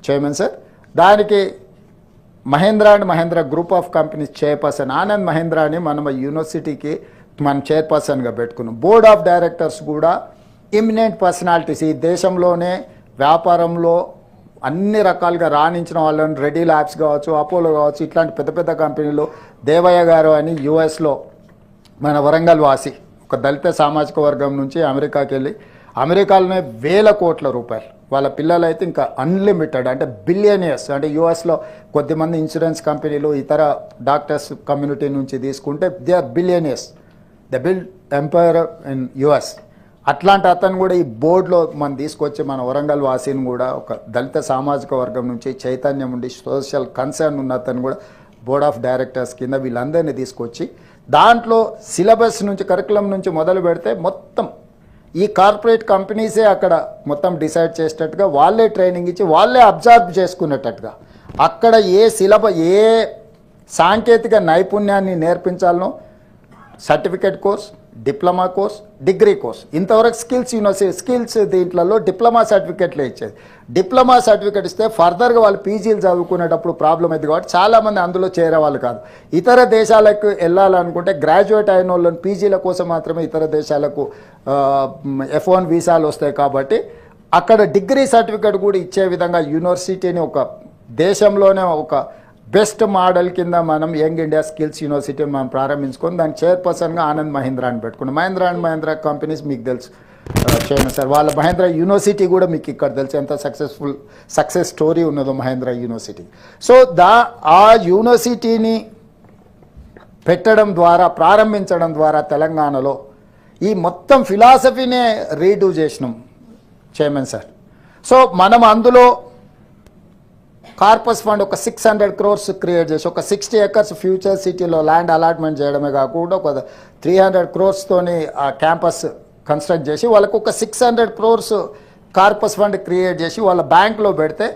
చైర్మన్ సార్. దానికి Mahindra and Mahindra group of companies chairperson Anand మహేంద్రాని మనం యూనివర్సిటీకి మనం చైర్పర్సన్గా పెట్టుకున్నాం. బోర్డ్ ఆఫ్ డైరెక్టర్స్ కూడా ఇమినెంట్ పర్సనాలిటీస్, ఈ దేశంలోనే వ్యాపారంలో అన్ని రకాలుగా రాణించిన వాళ్ళని, రెడీ ల్యాబ్స్ కావచ్చు, అపోలో కావచ్చు, ఇట్లాంటి పెద్ద పెద్ద కంపెనీలు. దేవయ్య గారు అని యుఎస్లో మన వరంగల్ వాసి, ఒక దళిత సామాజిక వర్గం నుంచి అమెరికాకి వెళ్ళి అమెరికాలోనే వేల కోట్ల రూపాయలు, వాళ్ళ పిల్లలు అయితే ఇంకా అన్లిమిటెడ్, అంటే బిలియనియర్స్. అంటే యూఎస్లో కొద్దిమంది ఇన్సూరెన్స్ కంపెనీలు, ఇతర డాక్టర్స్ కమ్యూనిటీ నుంచి తీసుకుంటే they are billionaires, the build empire in US. అట్లాంటి అతను కూడా ఈ బోర్డులో మనం తీసుకొచ్చి మన వరంగల్ వాసిని కూడా ఒక దళిత సామాజిక వర్గం నుంచి చైతన్యం ఉండి సోషల్ కన్సర్న్ ఉన్న అతను కూడా బోర్డ్ ఆఫ్ డైరెక్టర్స్ కింద వీళ్ళందరినీ తీసుకొచ్చి దాంట్లో సిలబస్ నుంచి, కరికులం నుంచి మొదలు పెడితే మొత్తం ఈ కార్పొరేట్ కంపెనీసే అక్కడ మొత్తం డిసైడ్ చేసేటట్టుగా, వాళ్ళే ట్రైనింగ్ ఇచ్చి వాళ్ళే అబ్జర్వ్ చేసుకునేటట్టుగా అక్కడ ఏ సాంకేతిక నైపుణ్యాన్ని నేర్పించాలనో certificate course, diploma course, degree course, ఇంతవరకు స్కిల్స్ యూనివర్సిటీ స్కిల్స్ దీంట్లలో డిప్లొమా సర్టిఫికేట్లే ఇచ్చేది. డిప్లొమా సర్టిఫికేట్ ఇస్తే ఫర్దర్గా వాళ్ళు పీజీలు చదువుకునేటప్పుడు ప్రాబ్లం అయింది కాబట్టి చాలామంది అందులో చేరేవాళ్ళు కాదు. ఇతర దేశాలకు వెళ్ళాలనుకుంటే గ్రాడ్యుయేట్ అయిన వాళ్ళని పీజీల కోసం మాత్రమే ఇతర దేశాలకు F1 వీసాలు వస్తాయి. కాబట్టి అక్కడ డిగ్రీ సర్టిఫికేట్ కూడా ఇచ్చే విధంగా యూనివర్సిటీని ఒక దేశంలోనే ఒక బెస్ట్ మోడల్ కింద మనం యంగ్ ఇండియా స్కిల్స్ యూనివర్సిటీని మనం ప్రారంభించుకొని దానికి చైర్పర్సన్గా ఆనంద్ మహేంద్ర అని పెట్టుకున్నాం. మహేంద్ర అండ్ మహేంద్ర కంపెనీస్ మీకు తెలుసు చైర్మన్ సార్, వాళ్ళ మహేంద్ర యూనివర్సిటీ కూడా మీకు ఇక్కడ తెలుసు ఎంత సక్సెస్ స్టోరీ ఉన్నదో మహేంద్ర యూనివర్సిటీ. సో ఆ యూనివర్సిటీని పెట్టడం ద్వారా, ప్రారంభించడం ద్వారా తెలంగాణలో ఈ మొత్తం ఫిలాసఫీనే రీడూ చేసినాం చైర్మన్ సార్. సో మనం అందులో కార్పస్ ఫండ్ ఒక 600 crores క్రియేట్ చేసి ఒక 60 acres ఫ్యూచర్ సిటీలో ల్యాండ్ అలాట్మెంట్ చేయడమే కాకుండా ఒక 300 crores తోని ఆ క్యాంపస్ కన్స్ట్రక్ట్ చేసి వాళ్ళకు ఒక 600 crores కార్పస్ ఫండ్ క్రియేట్ చేసి వాళ్ళ బ్యాంక్లో పెడితే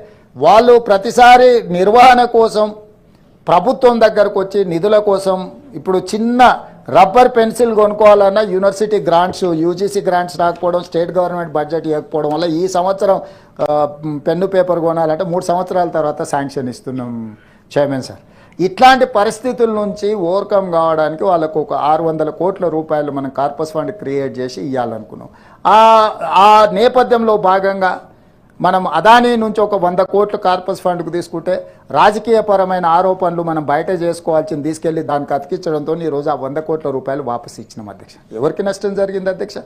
వాళ్ళు ప్రతిసారి నిర్వహణ కోసం ప్రభుత్వం దగ్గరకు వచ్చి నిధుల కోసం, ఇప్పుడు చిన్న రబ్బర్ పెన్సిల్ కొనుక్కోవాలన్నా యూనివర్సిటీ గ్రాంట్స్, యూజీసీ గ్రాంట్స్ రాకపోవడం, స్టేట్ గవర్నమెంట్ బడ్జెట్ ఇవ్వకపోవడం వల్ల ఈ సంవత్సరం పెన్ను పేపర్ కొనాలంటే 3 సంవత్సరాల తర్వాత శాంక్షన్ ఇస్తున్నాం చైర్మన్ సార్. ఇట్లాంటి పరిస్థితుల నుంచి ఓవర్కమ్ కావడానికి వాళ్ళకు ఒక 600 కోట్ల రూపాయలు మనం కార్పస్ ఫండ్ క్రియేట్ చేసి ఇవ్వాలనుకున్నాం. ఆ నేపథ్యంలో భాగంగా మనం అదానీ నుంచి ఒక 100 కోట్లు కార్పస్ ఫండ్కు తీసుకుంటే రాజకీయపరమైన ఆరోపణలు మనం బయట చేసుకోవాల్సింది తీసుకెళ్లి దానికి అతికించడంతో ఈరోజు ఆ 100 కోట్ల రూపాయలు వాపసు ఇచ్చినాం అధ్యక్ష. ఎవరికి నష్టం జరిగింది అధ్యక్ష?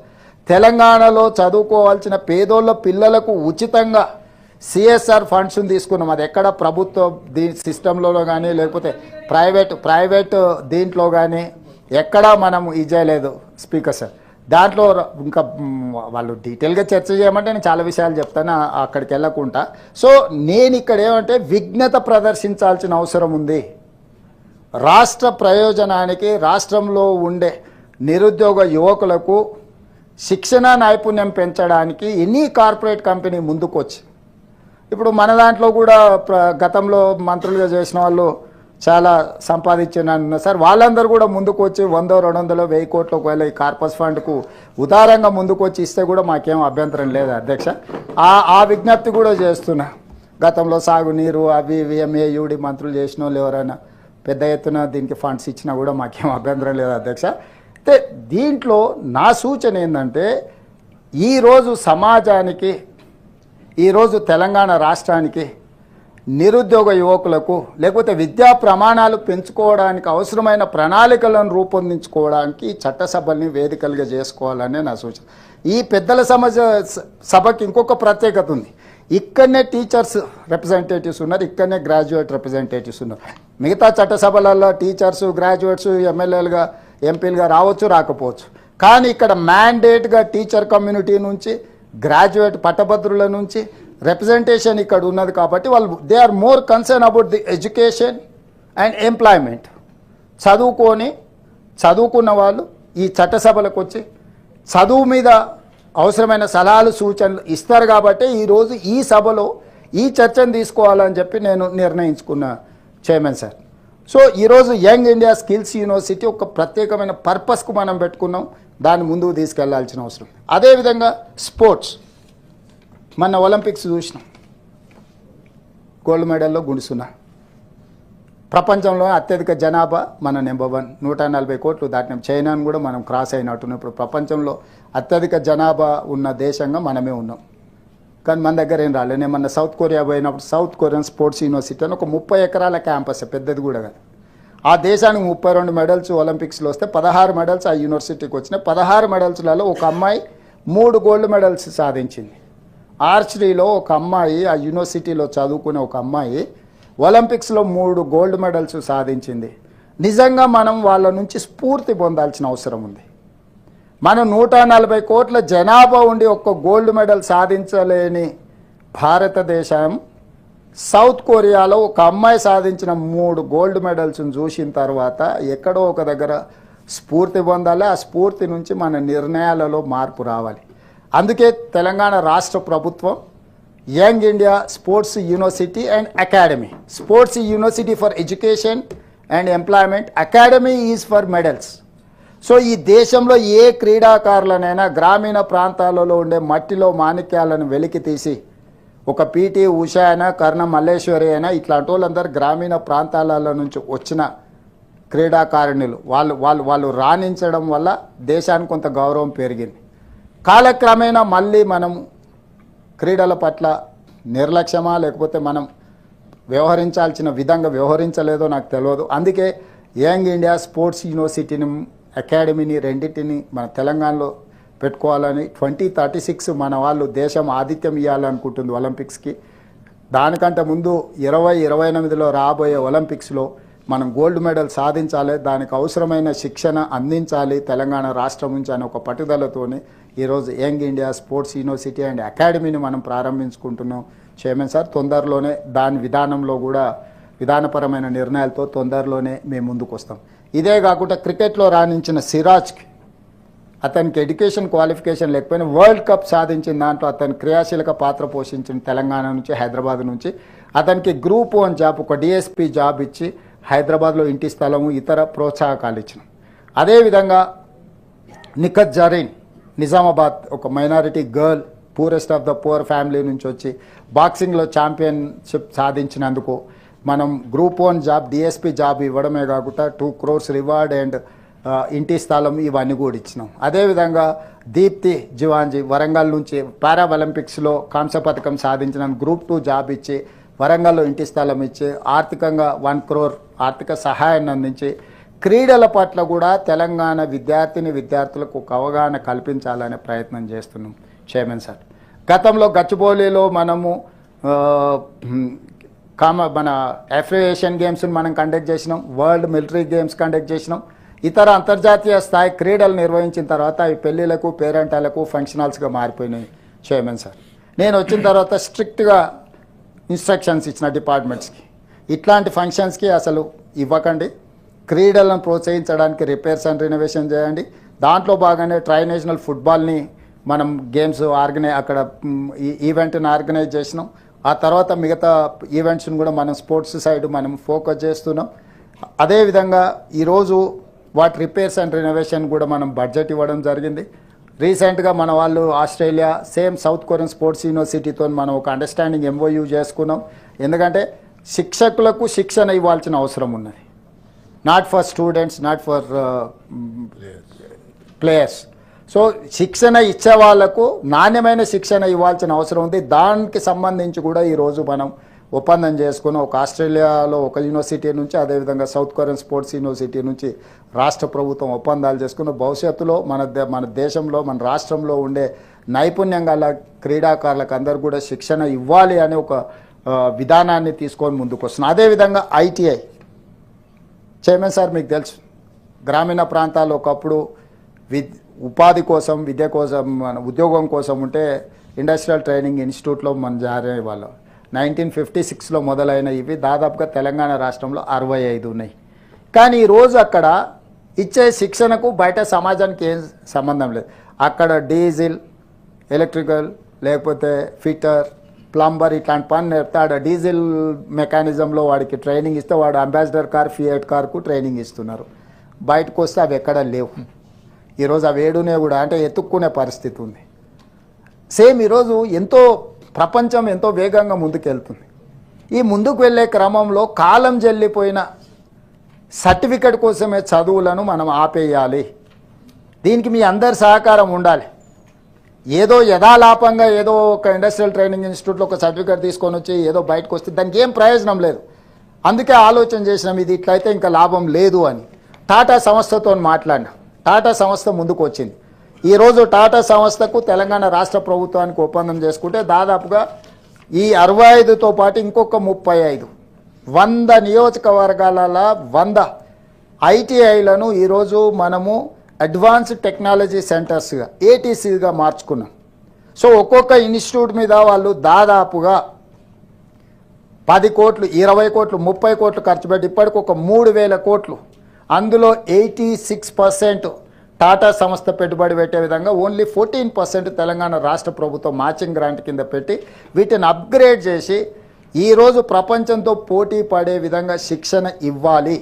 తెలంగాణలో చదువుకోవాల్సిన పేదోళ్ళ పిల్లలకు ఉచితంగా సిఎస్ఆర్ ఫండ్స్ని తీసుకున్నాం. అది ఎక్కడ ప్రభుత్వ సిస్టంలో కానీ లేకపోతే ప్రైవేట్ దీంట్లో కానీ ఎక్కడా మనం ఇచ్చేయలేదు స్పీకర్ సార్. దాంట్లో ఇంకా వాళ్ళు డీటెయిల్గా చర్చ చేయమంటే నేను చాలా విషయాలు చెప్తాను, అక్కడికి వెళ్ళకుండా. సో నేను ఇక్కడ ఏమంటే విఘ్నత ప్రదర్శించాల్సిన అవసరం ఉంది. రాష్ట్ర ప్రయోజనానికి, రాష్ట్రంలో ఉండే నిరుద్యోగ యువకులకు శిక్షణ నైపుణ్యం పెంచడానికి ఎనీ కార్పొరేట్ కంపెనీ ముందుకొచ్చి, ఇప్పుడు మన దాంట్లో కూడా గతంలో మంత్రులుగా చేసిన వాళ్ళు చాలా సంపాదించిన సార్, వాళ్ళందరూ కూడా ముందుకు వచ్చి 100, 200, 1000 కోట్లు ఒకవేళ ఈ కార్పస్ ఫండ్కు ఉదారంగా ముందుకు వచ్చి ఇస్తే కూడా మాకేం అభ్యంతరం లేదు అధ్యక్ష. ఆ విజ్ఞప్తి కూడా చేస్తున్నా. గతంలో సాగునీరు అవి ఇవి ఎంఏయుడి మంత్రులు చేసిన వాళ్ళు ఎవరైనా పెద్ద ఎత్తున దీనికి ఫండ్స్ ఇచ్చినా కూడా మాకేం అభ్యంతరం లేదు అధ్యక్ష. అయితే దీంట్లో నా సూచన ఏంటంటే ఈరోజు సమాజానికి, ఈరోజు తెలంగాణ రాష్ట్రానికి నిరుద్యోగ యువకులకు లేకపోతే విద్యా ప్రమాణాలు పెంచుకోవడానికి అవసరమైన ప్రణాళికలను రూపొందించుకోవడానికి చట్టసభల్ని వేదికలుగా చేసుకోవాలనే నా సూచన. ఈ పెద్దల సభకి ఇంకొక ప్రత్యేకత ఉంది. ఇక్కడనే టీచర్స్ రిప్రజెంటేటివ్స్ ఉన్నారు, ఇక్కడనే గ్రాడ్యుయేట్ రిప్రజెంటేటివ్స్ ఉన్నారు. మిగతా చట్టసభలలో టీచర్స్ గ్రాడ్యుయేట్స్ ఎమ్మెల్యేలుగా ఎంపీలుగా రావచ్చు రాకపోవచ్చు, కానీ ఇక్కడ మ్యాండేట్గా టీచర్ కమ్యూనిటీ నుంచి గ్రాడ్యుయేట్ పట్టభద్రుల నుంచి రిప్రజెంటేషన్ ఇక్కడ ఉన్నది. కాబట్టి వాళ్ళు they are more concern about the education and employment. చదువుకున్న వాళ్ళు ఈ చట్టసభలకు వచ్చి చదువు మీద అవసరమైన సలహాలు సూచనలు ఇస్తారు. కాబట్టి ఈరోజు ఈ సభలో ఈ చర్చను తీసుకోవాలని చెప్పి నేను నిర్ణయించుకున్న చైర్మన్ సార్. సో ఈరోజు యంగ్ ఇండియా స్కిల్స్ యూనివర్సిటీ ఒక ప్రత్యేకమైన పర్పస్కు మనం పెట్టుకున్నాం, దాన్ని ముందుకు తీసుకెళ్లాల్సిన అవసరం. అదేవిధంగా స్పోర్ట్స్, మన ఒలింపిక్స్ చూసినాం, గోల్డ్ మెడల్లో గుణిస్తున్నా. ప్రపంచంలో అత్యధిక జనాభా మన నెంబర్ 1, 140 కోట్లు దాటినాం. చైనాను కూడా మనం క్రాస్ అయినట్టున్నాం. ఇప్పుడు ప్రపంచంలో అత్యధిక జనాభా ఉన్న దేశంగా మనమే ఉన్నాం, కానీ మన దగ్గర ఏం రాలేదు. నేను మన సౌత్ కొరియా పోయినప్పుడు సౌత్ కొరియన్ స్పోర్ట్స్ యూనివర్సిటీ అని ఒక 30 ఎకరాల క్యాంపస్, పెద్దది కూడా కాదు. ఆ దేశానికి 32 మెడల్స్ ఒలింపిక్స్లో వస్తే 16 మెడల్స్ ఆ యూనివర్సిటీకి వచ్చినాయి. 16 మెడల్స్లలో ఒక అమ్మాయి 3 గోల్డ్ మెడల్స్ సాధించింది. ఆర్చరీలో ఒక అమ్మాయి, ఆ యూనివర్సిటీలో చదువుకునే ఒక అమ్మాయి ఒలింపిక్స్లో 3 గోల్డ్ మెడల్స్ సాధించింది. నిజంగా మనం వాళ్ళ నుంచి స్ఫూర్తి పొందాల్సిన అవసరం ఉంది. మనం 140 కోట్ల జనాభా ఉండి ఒక్క గోల్డ్ మెడల్ సాధించలేని భారతదేశం సౌత్ కొరియాలో ఒక అమ్మాయి సాధించిన 3 గోల్డ్ మెడల్స్ని చూసిన తర్వాత ఎక్కడో ఒక దగ్గర స్ఫూర్తి పొందాలి. ఆ స్ఫూర్తి నుంచి మన నిర్ణయాలలో మార్పు రావాలి. అందుకే తెలంగాణ రాష్ట్ర ప్రభుత్వం young India sports university and academy, sports university for education and employment, academy is for medals. So ఈ దేశంలో ఏ క్రీడాకారులనైనా గ్రామీణ ప్రాంతాలలో ఉండే మట్టిలో మాణిక్యాలను వెలికి తీసి, ఒక పీటీ ఉషా అయినా కర్ణ మల్లేశ్వరి అయినా ఇట్లాంటి వాళ్ళందరూ గ్రామీణ ప్రాంతాల నుంచి వచ్చిన క్రీడాకారిణులు, వాళ్ళు రాణించడం వల్ల దేశానికి కొంత గౌరవం పెరిగింది. కాలక్రమేణా మళ్ళీ మనం క్రీడల పట్ల నిర్లక్ష్యమా లేకపోతే మనం వ్యవహరించాల్సిన విధంగా వ్యవహరించలేదో నాకు తెలియదు. అందుకే యంగ్ ఇండియా స్పోర్ట్స్ యూనివర్సిటీని అకాడమీని రెండింటిని మన తెలంగాణలో పెట్టుకోవాలని 2036 మన వాళ్ళు దేశం ఆతిథ్యం ఇవ్వాలనుకుంటుంది ఒలింపిక్స్కి. దానికంటే ముందు 2028లో రాబోయే ఒలింపిక్స్లో మనం గోల్డ్ మెడల్ సాధించాలి, దానికి అవసరమైన శిక్షణ అందించాలి తెలంగాణ రాష్ట్రం నుంచి అనే ఒక పట్టుదలతోనే ఈరోజు young India sports university and అకాడమీని మనం ప్రారంభించుకుంటున్నాం చైర్మన్ సార్. తొందరలోనే దాని విధానంలో కూడా విధానపరమైన నిర్ణయాలతో తొందరలోనే మేము ముందుకు వస్తాం. ఇదే కాకుండా క్రికెట్లో రాణించిన సిరాజ్కి, అతనికి ఎడ్యుకేషన్ క్వాలిఫికేషన్ లేకపోయినా వరల్డ్ కప్ సాధించిన దాంట్లో అతను క్రియాశీలక పాత్ర పోషించిన తెలంగాణ నుంచి హైదరాబాద్ నుంచి అతనికి గ్రూప్ 1 జాబ్, ఒక డిఎస్పీ జాబ్ ఇచ్చి హైదరాబాద్లో ఇంటి స్థలము ఇతర ప్రోత్సాహకాలు ఇచ్చినాం. అదేవిధంగా నిఖత్ జరీన్ నిజామాబాద్, ఒక minority girl, poorest of the poor family నుంచి వచ్చి బాక్సింగ్లో ఛాంపియన్షిప్ సాధించినందుకు మనం గ్రూప్ 1 జాబ్ డిఎస్పీ జాబ్ ఇవ్వడమే కాకుండా 2 crores రివార్డ్ అండ్ ఇంటి స్థలం ఇవన్నీ కూడా ఇచ్చినాం. అదేవిధంగా దీప్తి జివాంజీ వరంగల్ నుంచి పారా ఒలింపిక్స్లో కాంస్య పథకం సాధించిన గ్రూప్ 2 జాబ్ ఇచ్చి వరంగల్లో ఇంటి స్థలం ఇచ్చి ఆర్థికంగా 1 crore ఆర్థిక సహాయాన్ని అందించి క్రీడల పట్ల కూడా తెలంగాణ విద్యార్థులకు ఒక అవగాహన కల్పించాలనే ప్రయత్నం చేస్తున్నాం చైర్మన్ సార్. గతంలో గచ్చిబౌలిలో మనము మన ఏషియన్ గేమ్స్ని మనం కండక్ట్ చేసినాం, వరల్డ్ మిలిటరీ గేమ్స్ కండక్ట్ చేసినాం. ఇతర అంతర్జాతీయ స్థాయి క్రీడలు నిర్వహించిన తర్వాత అవి పెళ్ళిళ్ళకు పేరెంటాలకు ఫంక్షన్ హాల్స్గా మారిపోయినాయి చైర్మన్ సార్. నేను వచ్చిన తర్వాత స్ట్రిక్ట్గా ఇన్స్ట్రక్షన్స్ ఇచ్చిన డిపార్ట్మెంట్స్కి, ఇట్లాంటి ఫంక్షన్స్కి అసలు ఇవ్వకండి, క్రీడలను ప్రోత్సహించడానికి రిపేర్స్ అండ్ రినోవేషన్ చేయండి. దాంట్లో భాగంగానే ట్రైనేషనల్ ఫుట్బాల్ని మనం గేమ్స్ అక్కడ ఈవెంట్ని ఆర్గనైజ్ చేసినాం. ఆ తర్వాత మిగతా ఈవెంట్స్ని కూడా మనం స్పోర్ట్స్ సైడ్ మనం ఫోకస్ చేస్తున్నాం. అదేవిధంగా ఈరోజు వాటి రిపేర్స్ అండ్ రినోవేషన్ కూడా మనం బడ్జెట్ ఇవ్వడం జరిగింది. రీసెంట్గా మన వాళ్ళు Australia same South Korean sports యూనివర్సిటీతో మనం ఒక అండర్స్టాండింగ్ MOU చేసుకున్నాం. ఎందుకంటే శిక్షకులకు శిక్షణ ఇవ్వాల్సిన అవసరం ఉన్నది, not for students, not for players. So శిక్షణ ఇచ్చే వాళ్లకు నాణ్యమైన శిక్షణ ఇవ్వాల్సిన అవసరం ఉంది. దానికి సంబంధించి కూడా ఈరోజు మనం ఒప్పందం చేసుకుని ఒక ఆస్ట్రేలియాలో ఒక యూనివర్సిటీ నుంచి అదేవిధంగా సౌత్ కొరియన్ స్పోర్ట్స్ యూనివర్సిటీ నుంచి రాష్ట్ర ప్రభుత్వం ఒప్పందాలు చేసుకుని భవిష్యత్తులో మన దేశంలో మన రాష్ట్రంలో ఉండే నైపుణ్యం గల క్రీడాకారులకు అందరూ కూడా శిక్షణ ఇవ్వాలి అనే ఒక విధానాన్ని తీసుకొని ముందుకు వస్తున్నాం. అదేవిధంగా ఐటీఐ చైర్మన్ సార్ మీకు తెలుసు, గ్రామీణ ప్రాంతాల్లో ఒకప్పుడు ఉపాధి కోసం విద్య కోసం ఉద్యోగం కోసం ఉంటే ఇండస్ట్రియల్ ట్రైనింగ్ ఇన్స్టిట్యూట్లో మనం జాయిన్ అయ్యే వాళ్ళం. 1956లో మొదలైన ఇవి దాదాపుగా తెలంగాణ రాష్ట్రంలో 65 ఉన్నాయి. కానీ ఈరోజు అక్కడ ఇచ్చే శిక్షణకు బయట సమాజానికి ఏం సంబంధం లేదు. అక్కడ డీజిల్, ఎలక్ట్రికల్, లేకపోతే ఫిట్టర్, ప్లంబర్ ఇట్లాంటి పని నేర్పుతాడు. డీజిల్ మెకానిజంలో వాడికి ట్రైనింగ్ ఇస్తే వాడు అంబాసిడర్ కార్, ఫియట్ కార్కు ట్రైనింగ్ ఇస్తున్నారు. బయటకు వస్తే అవి ఎక్కడ లేవు. ఈరోజు అవి ఏడునే కూడా అంటే ఎత్తుక్కునే పరిస్థితి ఉంది. సేమ్ ఈరోజు ప్రపంచం ఎంతో వేగంగా ముందుకెళ్తుంది. ఈ ముందుకు వెళ్ళే క్రమంలో కాలం చెల్లిపోయిన సర్టిఫికెట్ కోసమే చదువులను మనం ఆపేయాలి. దీనికి మీ అందరి సహకారం ఉండాలి. ఏదో యథాలాపంగా ఏదో ఒక ఇండస్ట్రియల్ ట్రైనింగ్ ఇన్స్టిట్యూట్లో ఒక సర్టిఫికేట్ తీసుకొని వచ్చి ఏదో బయటకు వస్తే దానికి ఏం ప్రయోజనం లేదు. అందుకే ఆలోచన చేసినాం ఇది ఇట్లయితే ఇంకా లాభం లేదు అని. టాటా సంస్థతో మాట్లాడినా, టాటా సంస్థ ముందుకు వచ్చింది. ఈరోజు టాటా సంస్థకు తెలంగాణ రాష్ట్ర ప్రభుత్వానికి ఒప్పందం చేసుకుంటే దాదాపుగా ఈ 65తో పాటు ఇంకొక 35 100 నియోజకవర్గాల 100 ఐటీఐలను ఈరోజు మనము అడ్వాన్స్డ్ టెక్నాలజీ సెంటర్స్గా ఏటీసీగా మార్చుకున్నాం. సో ఒక్కొక్క ఇన్స్టిట్యూట్ మీద వాళ్ళు దాదాపుగా 10 కోట్లు, 20 కోట్లు, 30 కోట్లు ఖర్చు పెట్టి ఇప్పటికి ఒక 3,000 కోట్లు, అందులో 86% టాటా సంస్థ పెట్టుబడి పెట్టే విధంగా ఓన్లీ 14% తెలంగాణ రాష్ట్ర ప్రభుత్వం మ్యాచింగ్ గ్రాంట్ కింద పెట్టి వీటిని అప్గ్రేడ్ చేసి ఈరోజు ప్రపంచంతో పోటీ పడే విధంగా శిక్షణ ఇవ్వాలి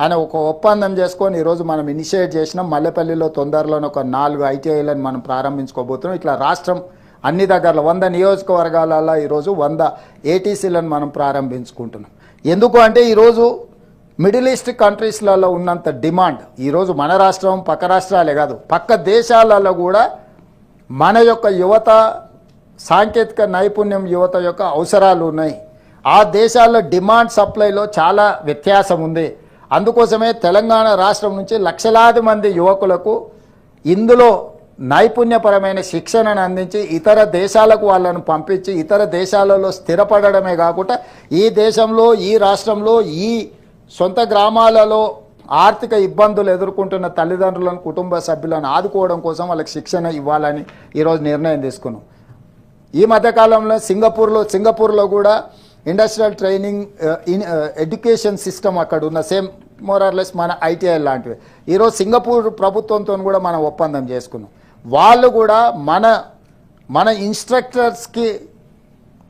అని ఒక ఒప్పందం చేసుకొని ఈరోజు మనం ఇనిషియేట్ చేసినాం. మల్లెపల్లిలో తొందరలోనే ఒక 4 ఐటీఐలను మనం ప్రారంభించుకోబోతున్నాం. ఇట్లా రాష్ట్రం అన్ని దగ్గరలో 100 నియోజకవర్గాలలో ఈరోజు 100 ఏటీసీలను మనం ప్రారంభించుకుంటున్నాం. ఎందుకు అంటే ఈరోజు మిడిల్ ఈస్ట్ కంట్రీస్లలో ఉన్నంత డిమాండ్ ఈరోజు మన రాష్ట్రం, పక్క రాష్ట్రాలే కాదు పక్క దేశాలలో కూడా మన యొక్క యువత సాంకేతిక నైపుణ్యం యువత యొక్క అవసరాలు ఉన్నాయి. ఆ దేశాల్లో డిమాండ్ సప్లైలో చాలా వ్యత్యాసం ఉంది. అందుకోసమే తెలంగాణ రాష్ట్రం నుంచి లక్షలాది మంది యువకులకు ఇందులో నైపుణ్యపరమైన శిక్షణను అందించి ఇతర దేశాలకు వాళ్ళను పంపించి ఇతర దేశాలలో స్థిరపడమే కాకుండా ఈ దేశంలో, ఈ రాష్ట్రంలో, ఈ సొంత గ్రామాలలో ఆర్థిక ఇబ్బందులు ఎదుర్కొంటున్న తల్లిదండ్రులను, కుటుంబ సభ్యులను ఆదుకోవడం కోసం వాళ్ళకి శిక్షణ ఇవ్వాలని ఈరోజు నిర్ణయం తీసుకున్నాం. ఈ మధ్యకాలంలో సింగపూర్లో కూడా ఇండస్ట్రియల్ ట్రైనింగ్ ఎడ్యుకేషన్ సిస్టమ్ అక్కడ ఉన్న సేమ్ మోరార్లెస్ మన ఐటీఐ లాంటివి. ఈరోజు సింగపూర్ ప్రభుత్వంతో కూడా మనం ఒప్పందం చేసుకున్నాం. వాళ్ళు కూడా మన ఇన్స్ట్రక్టర్స్కి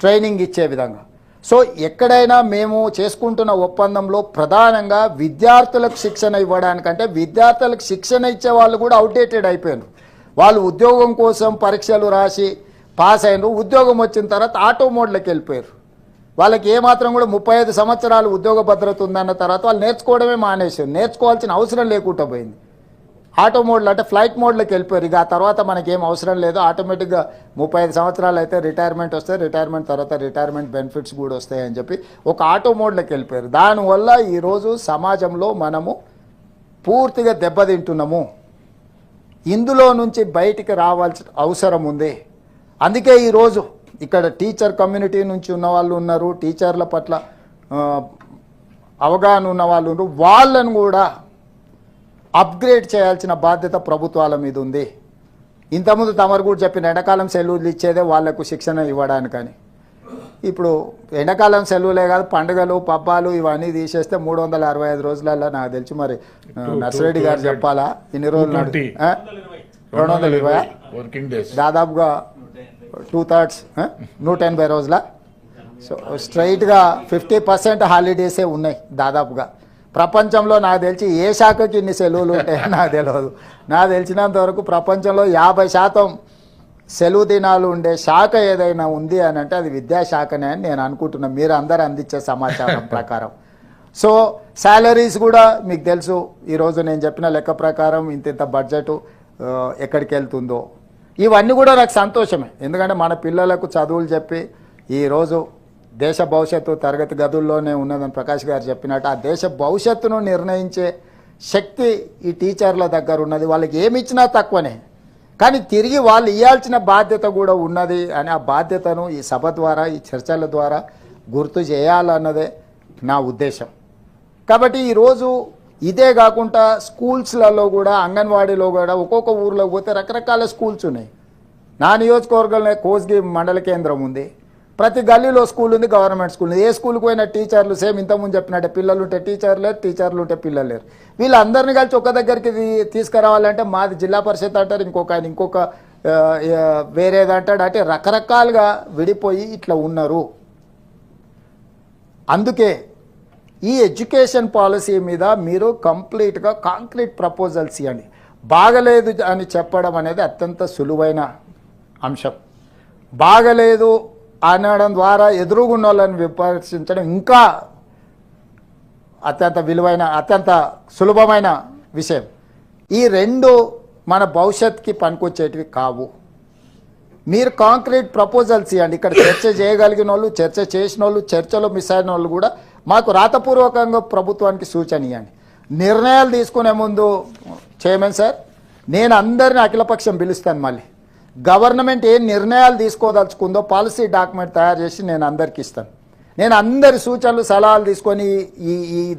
ట్రైనింగ్ ఇచ్చే విధంగా. సో ఎక్కడైనా మేము చేసుకుంటున్న ఒప్పందంలో ప్రధానంగా విద్యార్థులకు శిక్షణ ఇవ్వడానికంటే విద్యార్థులకు శిక్షణ ఇచ్చే వాళ్ళు కూడా అవుట్డేటెడ్ అయిపోయారు. వాళ్ళు ఉద్యోగం కోసం పరీక్షలు రాసి పాస్ అయినారు, ఉద్యోగం వచ్చిన తర్వాత ఆటో మోడ్లోకి వెళ్ళిపోయారు. వాళ్ళకి ఏమాత్రం కూడా 35 సంవత్సరాలు ఉద్యోగ భద్రత ఉందన్న తర్వాత వాళ్ళు నేర్చుకోవడమే మానేసారు. నేర్చుకోవాల్సిన అవసరం లేకుండా పోయింది. ఆటో మోడ్లో అంటే ఫ్లైట్ మోడ్లోకి వెళ్ళిపోయారు. ఇక ఆ తర్వాత మనకేం అవసరం లేదు, ఆటోమేటిక్గా 35 సంవత్సరాలు అయితే రిటైర్మెంట్ వస్తాయి, రిటైర్మెంట్ తర్వాత రిటైర్మెంట్ బెనిఫిట్స్ కూడా వస్తాయని చెప్పి ఒక ఆటో మోడ్లోకి వెళ్ళిపోయారు. దానివల్ల ఈరోజు సమాజంలో మనము పూర్తిగా దెబ్బతింటున్నాము. ఇందులో నుంచి బయటికి రావాల్సిన అవసరం ఉంది. అందుకే ఈరోజు ఇక్కడ టీచర్ కమ్యూనిటీ నుంచి ఉన్న వాళ్ళు ఉన్నారు, టీచర్ల పట్ల అవగాహన ఉన్న వాళ్ళు ఉన్నారు. వాళ్ళను కూడా అప్గ్రేడ్ చేయాల్సిన బాధ్యత ప్రభుత్వాల మీద ఉంది. ఇంతకుముందు తమరు కూడా చెప్పిన ఎండాకాలం సెలవులు ఇచ్చేదే వాళ్లకు శిక్షణ ఇవ్వడానికని. ఇప్పుడు ఎండాకాలం సెలవులే కాదు, పండుగలు, పబ్బాలు ఇవన్నీ తీసేస్తే 365 రోజులలో నాకు తెలిసి మరి నర్సిరెడ్డి గారు చెప్పాలా ఇన్ని రోజులు 220 దాదాపుగా 2/3 180 రోజుల. సో స్ట్రైట్గా 50% హాలిడేసే ఉన్నాయి దాదాపుగా. ప్రపంచంలో నాకు తెలిసి ఏ శాఖకి ఇన్ని సెలవులు ఉంటాయో నాకు తెలియదు. నాకు తెలిసినంత వరకు ప్రపంచంలో 50% సెలవు దినాలు ఉండే శాఖ ఏదైనా ఉంది అని అంటే అది విద్యాశాఖనే అని నేను అనుకుంటున్నాను, మీరు అందరూ అందించే సమాచారం ప్రకారం. సో శాలరీస్ కూడా మీకు తెలుసు, ఈరోజు నేను చెప్పిన లెక్క ప్రకారం ఇంత బడ్జెట్ ఎక్కడికి వెళ్తుందో ఇవన్నీ కూడా నాకు సంతోషమే. ఎందుకంటే మన పిల్లలకు చదువులు చెప్పి ఈరోజు దేశ భవిష్యత్తు తరగతి గదుల్లోనే ఉన్నదని ప్రకాష్ గారు చెప్పినట్టు ఆ దేశ భవిష్యత్తును నిర్ణయించే శక్తి ఈ టీచర్ల దగ్గర ఉన్నది. వాళ్ళకి ఏమి ఇచ్చినా తక్కువనే, కానీ తిరిగి వాళ్ళు ఇవ్వాల్సిన బాధ్యత కూడా ఉన్నది అని ఆ బాధ్యతను ఈ సభ ద్వారా ఈ చర్చల ద్వారా గుర్తు చేయాలన్నదే నా ఉద్దేశం. కాబట్టి ఈరోజు ఇదే కాకుండా స్కూల్స్లలో కూడా అంగన్వాడీలో కూడా ఒక్కొక్క ఊర్లో పోతే రకరకాల స్కూల్స్ ఉన్నాయి. నా నియోజకవర్గంలో కోస్గి మండల కేంద్రం ఉంది, ప్రతి గల్లీలో స్కూల్ ఉంది, గవర్నమెంట్ స్కూల్ ఉంది. ఏ స్కూల్కి పోయిన టీచర్లు సేమ్ ఇంతకుముందు చెప్పినట్టే పిల్లలు ఉంటే టీచర్లు లేరు, టీచర్లు ఉంటే పిల్లలు లేరు. వీళ్ళందరినీ కలిసి ఒక దగ్గరికి తీసుకురావాలంటే మాది జిల్లా పరిషత్ అంటారు, ఇంకొక ఆయన ఇంకొక వేరేది అంటాడు, అంటే రకరకాలుగా విడిపోయి ఇట్లా ఉన్నారు. అందుకే ఈ ఎడ్యుకేషన్ పాలసీ మీద మీరు కంప్లీట్గా కాంక్రీట్ ప్రపోజల్స్ ఇవ్వండి. బాగలేదు అని చెప్పడం అనేది అత్యంత సులువైన అంశం. బాగలేదు అనడం ద్వారా ఎదురుగున్న వాళ్ళని విమర్శించడం ఇంకా అత్యంత విలువైన అత్యంత సులభమైన విషయం. ఈ రెండు మన భవిష్యత్తుకి పనికొచ్చేటివి కావు. మీరు కాంక్రీట్ ప్రపోజల్స్ ఇవ్వండి. ఇక్కడ చర్చ చేయగలిగిన వాళ్ళు, చర్చ చేసిన వాళ్ళు, చర్చలో మిస్ అయిన వాళ్ళు కూడా మాకు రాతపూర్వకంగా ప్రభుత్వానికి సూచన ఇవ్వండి. నిర్ణయాలు తీసుకునే ముందు చైర్మన్ సార్, నేను అందరిని అఖిలపక్షం పిలుస్తాను. మళ్ళీ గవర్నమెంట్ ఏ నిర్ణయాలు తీసుకోదలుచుకుందో పాలసీ డాక్యుమెంట్ తయారు చేసి నేను అందరికి ఇస్తాను. నేను అందరి సూచనలు సలహాలు తీసుకొని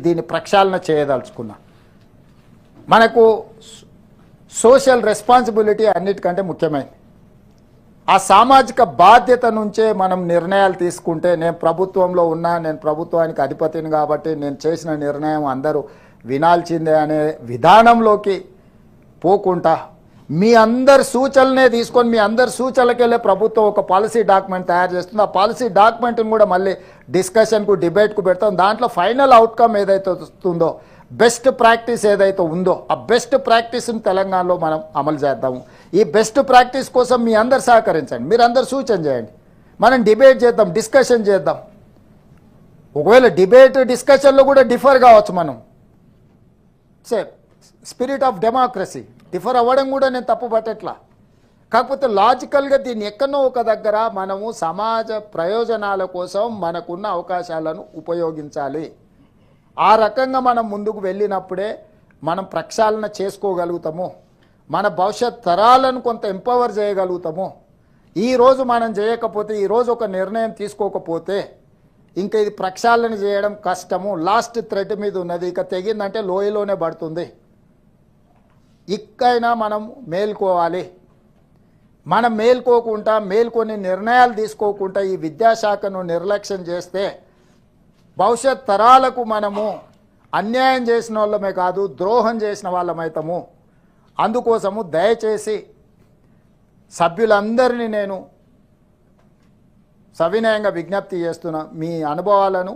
దీన్ని ప్రక్షాళన చేయదలుచుకున్నా. మనకు సోషల్ రెస్పాన్సిబిలిటీ అన్నిటికంటే ముఖ్యమైనది. ఆ సామాజిక బాధ్యత నుంచే మనం నిర్ణయాలు తీసుకుంటే, నేను ప్రభుత్వంలో ఉన్నా, నేను ప్రభుత్వానికి అధిపతిని కాబట్టి నేను చేసిన నిర్ణయం అందరూ వినాల్సిందే అనే విధానంలోకి పోకుండా మీ అందరి సూచనలనే తీసుకొని మీ అందరి సూచనలకెళ్ళే ప్రభుత్వం ఒక పాలసీ డాక్యుమెంట్ తయారు చేస్తుంది. ఆ పాలసీ డాక్యుమెంట్ని కూడా మళ్ళీ డిస్కషన్కు, డిబేట్కు పెడతాం. దాంట్లో ఫైనల్ అవుట్కమ్ ఏదైతే వస్తుందో, బెస్ట్ ప్రాక్టీస్ ఏదైతే ఉందో ఆ బెస్ట్ ప్రాక్టీస్ని తెలంగాణలో మనం అమలు చేద్దాము. ఈ బెస్ట్ ప్రాక్టీస్ కోసం మీ అందరు సహకరించండి, మీరు అందరు సూచన చేయండి. మనం డిబేట్ చేద్దాం, డిస్కషన్ చేద్దాం. ఒకవేళ డిబేట్ డిస్కషన్లో కూడా డిఫర్ కావచ్చు. మనం స్పిరిట్ ఆఫ్ డెమోక్రసీ డిఫర్ అవ్వడం కూడా నేను తప్పు పట్టట్లా. కాకపోతే లాజికల్గా దీన్ని ఎక్కడో ఒక దగ్గర మనము సమాజ ప్రయోజనాల కోసం మనకున్న అవకాశాలను ఉపయోగించాలి. ఆ రకంగా మనం ముందుకు వెళ్ళినప్పుడే మనం ప్రక్షాళన చేసుకోగలుగుతాము, మన భవిష్యత్ తరాలను కొంత ఎంపవర్ చేయగలుగుతాము. ఈరోజు మనం చేయకపోతే, ఈరోజు ఒక నిర్ణయం తీసుకోకపోతే ఇంకా ఇది ప్రక్షాళన చేయడం కష్టము. లాస్ట్ థ్రెడ్ మీద ఉన్నది, ఇక తెగిందంటే లోయలోనే పడుతుంది. ఇక్కైనా మనం మేల్కోవాలి. మనం మేల్కోకుండా, మేల్కొని నిర్ణయాలు తీసుకోకుండా ఈ విద్యాశాఖను నిర్లక్ష్యం చేస్తే భవిష్యత్ తరాలకు మనము అన్యాయం చేసిన వాళ్ళమే కాదు, ద్రోహం చేసిన వాళ్ళమైతాము. అందుకోసము దయచేసి సభ్యులందరినీ నేను సవినయంగా విజ్ఞప్తి చేస్తున్నా, మీ అనుభవాలను,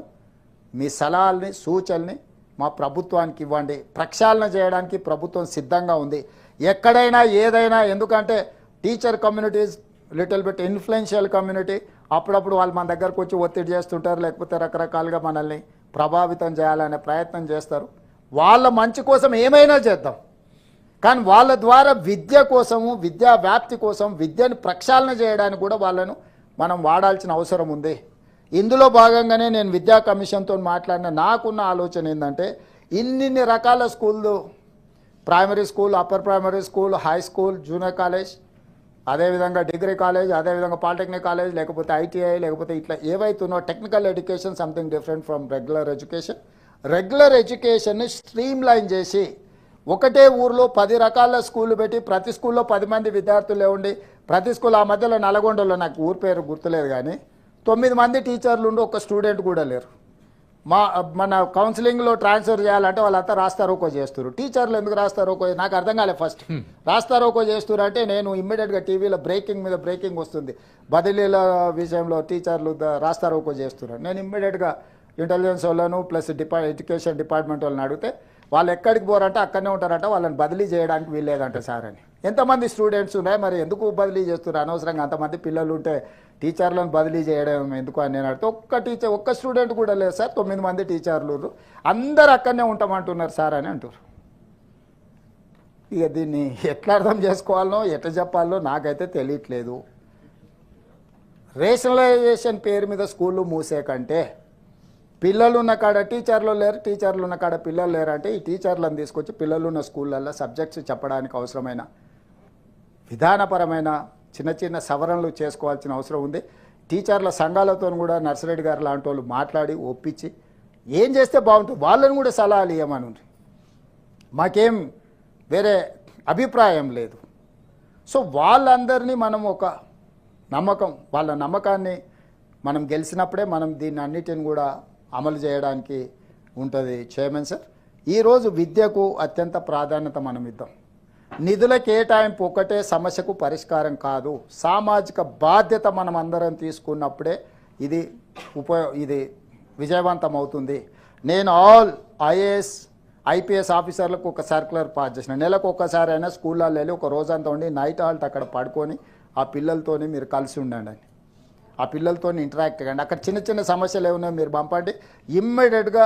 మీ సలహాలని, సూచనల్ని మా ప్రభుత్వానికి ఇవ్వండి. ప్రక్షాళన చేయడానికి ప్రభుత్వం సిద్ధంగా ఉంది. ఎక్కడైనా ఏదైనా, ఎందుకంటే teacher communities little bit influential community. అప్పుడప్పుడు వాళ్ళు మన దగ్గరకు వచ్చి ఒత్తిడి చేస్తుంటారు, లేకపోతే రకరకాలుగా మనల్ని ప్రభావితం చేయాలనే ప్రయత్నం చేస్తారు. వాళ్ళ మంచి కోసం ఏమైనా చేద్దాం, కానీ వాళ్ళ ద్వారా విద్య కోసము, విద్యా వ్యాప్తి కోసం, విద్యను ప్రక్షాళన చేయడానికి కూడా వాళ్ళను మనం వాడాల్సిన అవసరం ఉంది. ఇందులో భాగంగానే నేను విద్యా కమిషన్తో మాట్లాడిన నాకున్న ఆలోచన ఏంటంటే, ఇన్ని రకాల స్కూళ్ళు, primary school, upper primary school, high school, junior college, అదేవిధంగా డిగ్రీ కాలేజ్, అదేవిధంగా పాలిటెక్నిక్ కాలేజ్, లేకపోతే ఐటీఐ, లేకపోతే ఇట్లా ఏవైతున్నో technical education something different from regular education. Regular ఎడ్యుకేషన్ని స్ట్రీమ్ లైన్ చేసి ఒకటే ఊర్లో 10 రకాల స్కూళ్ళు పెట్టి ప్రతి స్కూల్లో 10 మంది విద్యార్థులే ఉండి, ప్రతి స్కూల్, ఆ మధ్యలో నల్గొండలో నాకు ఊరి పేరు గుర్తులేదు కానీ 9 మంది టీచర్లు ఉండి ఒక్క స్టూడెంట్ కూడా లేరు. మన కౌన్సిలింగ్లో ట్రాన్స్ఫర్ చేయాలంటే వాళ్ళంతా రాస్తారోకో చేస్తారు. టీచర్లు ఎందుకు రాస్తారోకో నాకు అర్థం కాలేదు. ఫస్ట్ రాస్తారోకో చేస్తారు అంటే నేను ఇమ్మీడియట్గా టీవీలో బ్రేకింగ్ మీద బ్రేకింగ్ వస్తుంది, బదిలీల విషయంలో టీచర్లు రాస్తారోకో చేస్తున్నారు. నేను ఇమ్మీడియట్గా ఇంటెలిజెన్స్ వాళ్ళను ప్లస్ ఎడ్యుకేషన్ డిపార్ట్మెంట్ వాళ్ళని అడిగితే వాళ్ళు ఎక్కడికి పోరంటే అక్కడనే ఉంటారంట, వాళ్ళని బదిలీ చేయడానికి వీల్లేదంట సార్ అని. ఎంతమంది స్టూడెంట్స్ ఉన్నాయి, మరి ఎందుకు బదిలీ చేస్తున్నారు అనవసరంగా? అంతమంది పిల్లలు ఉంటే టీచర్లను బదిలీ చేయడం ఎందుకు అని నేను అడిగితే, ఒక్క స్టూడెంట్ కూడా లేదు సార్, 9 మంది టీచర్లు, అందరు అక్కడనే ఉంటామంటున్నారు సార్ అని అంటారు. ఇక దీన్ని ఎట్లా అర్థం చేసుకోవాలనో, ఎట్లా చెప్పాలనో నాకైతే తెలియట్లేదు. రేషనలైజేషన్ పేరు మీద స్కూళ్ళు మూసే కంటే పిల్లలు ఉన్న కాడ టీచర్లు లేరు, టీచర్లు ఉన్న కాడ పిల్లలు లేరు అంటే ఈ టీచర్లను తీసుకొచ్చి పిల్లలు ఉన్న స్కూళ్ళల్లో సబ్జెక్ట్స్ చెప్పడానికి అవసరమైన విధానపరమైన చిన్న చిన్న సవరణలు చేసుకోవాల్సిన అవసరం ఉంది. టీచర్ల సంఘాలతో కూడా నర్సిరెడ్డి గారు లాంటి వాళ్ళు మాట్లాడి ఒప్పించి ఏం చేస్తే బాగుంటుంది వాళ్ళని కూడా సలహాలు ఇవ్వమని ఉంది. మాకేం వేరే అభిప్రాయం లేదు. సో వాళ్ళందరినీ మనం ఒక నమ్మకం, వాళ్ళ నమ్మకాన్ని మనం గెలిచినప్పుడే మనం దీన్ని అన్నిటిని కూడా అమలు చేయడానికి ఉంటుంది. చైర్మన్ సార్, ఈరోజు విద్యకు అత్యంత ప్రాధాన్యత మనం ఇద్దాం. నిధుల కేటాయింపు ఒకటే సమస్యకు పరిష్కారం కాదు. సామాజిక బాధ్యత మనం అందరం తీసుకున్నప్పుడే ఇది విజయవంతం అవుతుంది. నేను ఆల్ ఐఏఎస్ ఐపీఎస్ ఆఫీసర్లకు ఒక సర్క్యులర్ పాస్ చేసిన, నెలకు ఒక్కసారి అయినా స్కూళ్ళల్లో వెళ్ళి ఒక రోజంతా ఉండి నైట్ హాల్ట్ అక్కడ పడుకొని ఆ పిల్లలతోని మీరు కలిసి ఉండండి అని, ఆ పిల్లలతో ఇంటరాక్ట్ కండి. అక్కడ చిన్న చిన్న సమస్యలు ఏమున్నాయో మీరు పంపండి, ఇమ్మీడియట్గా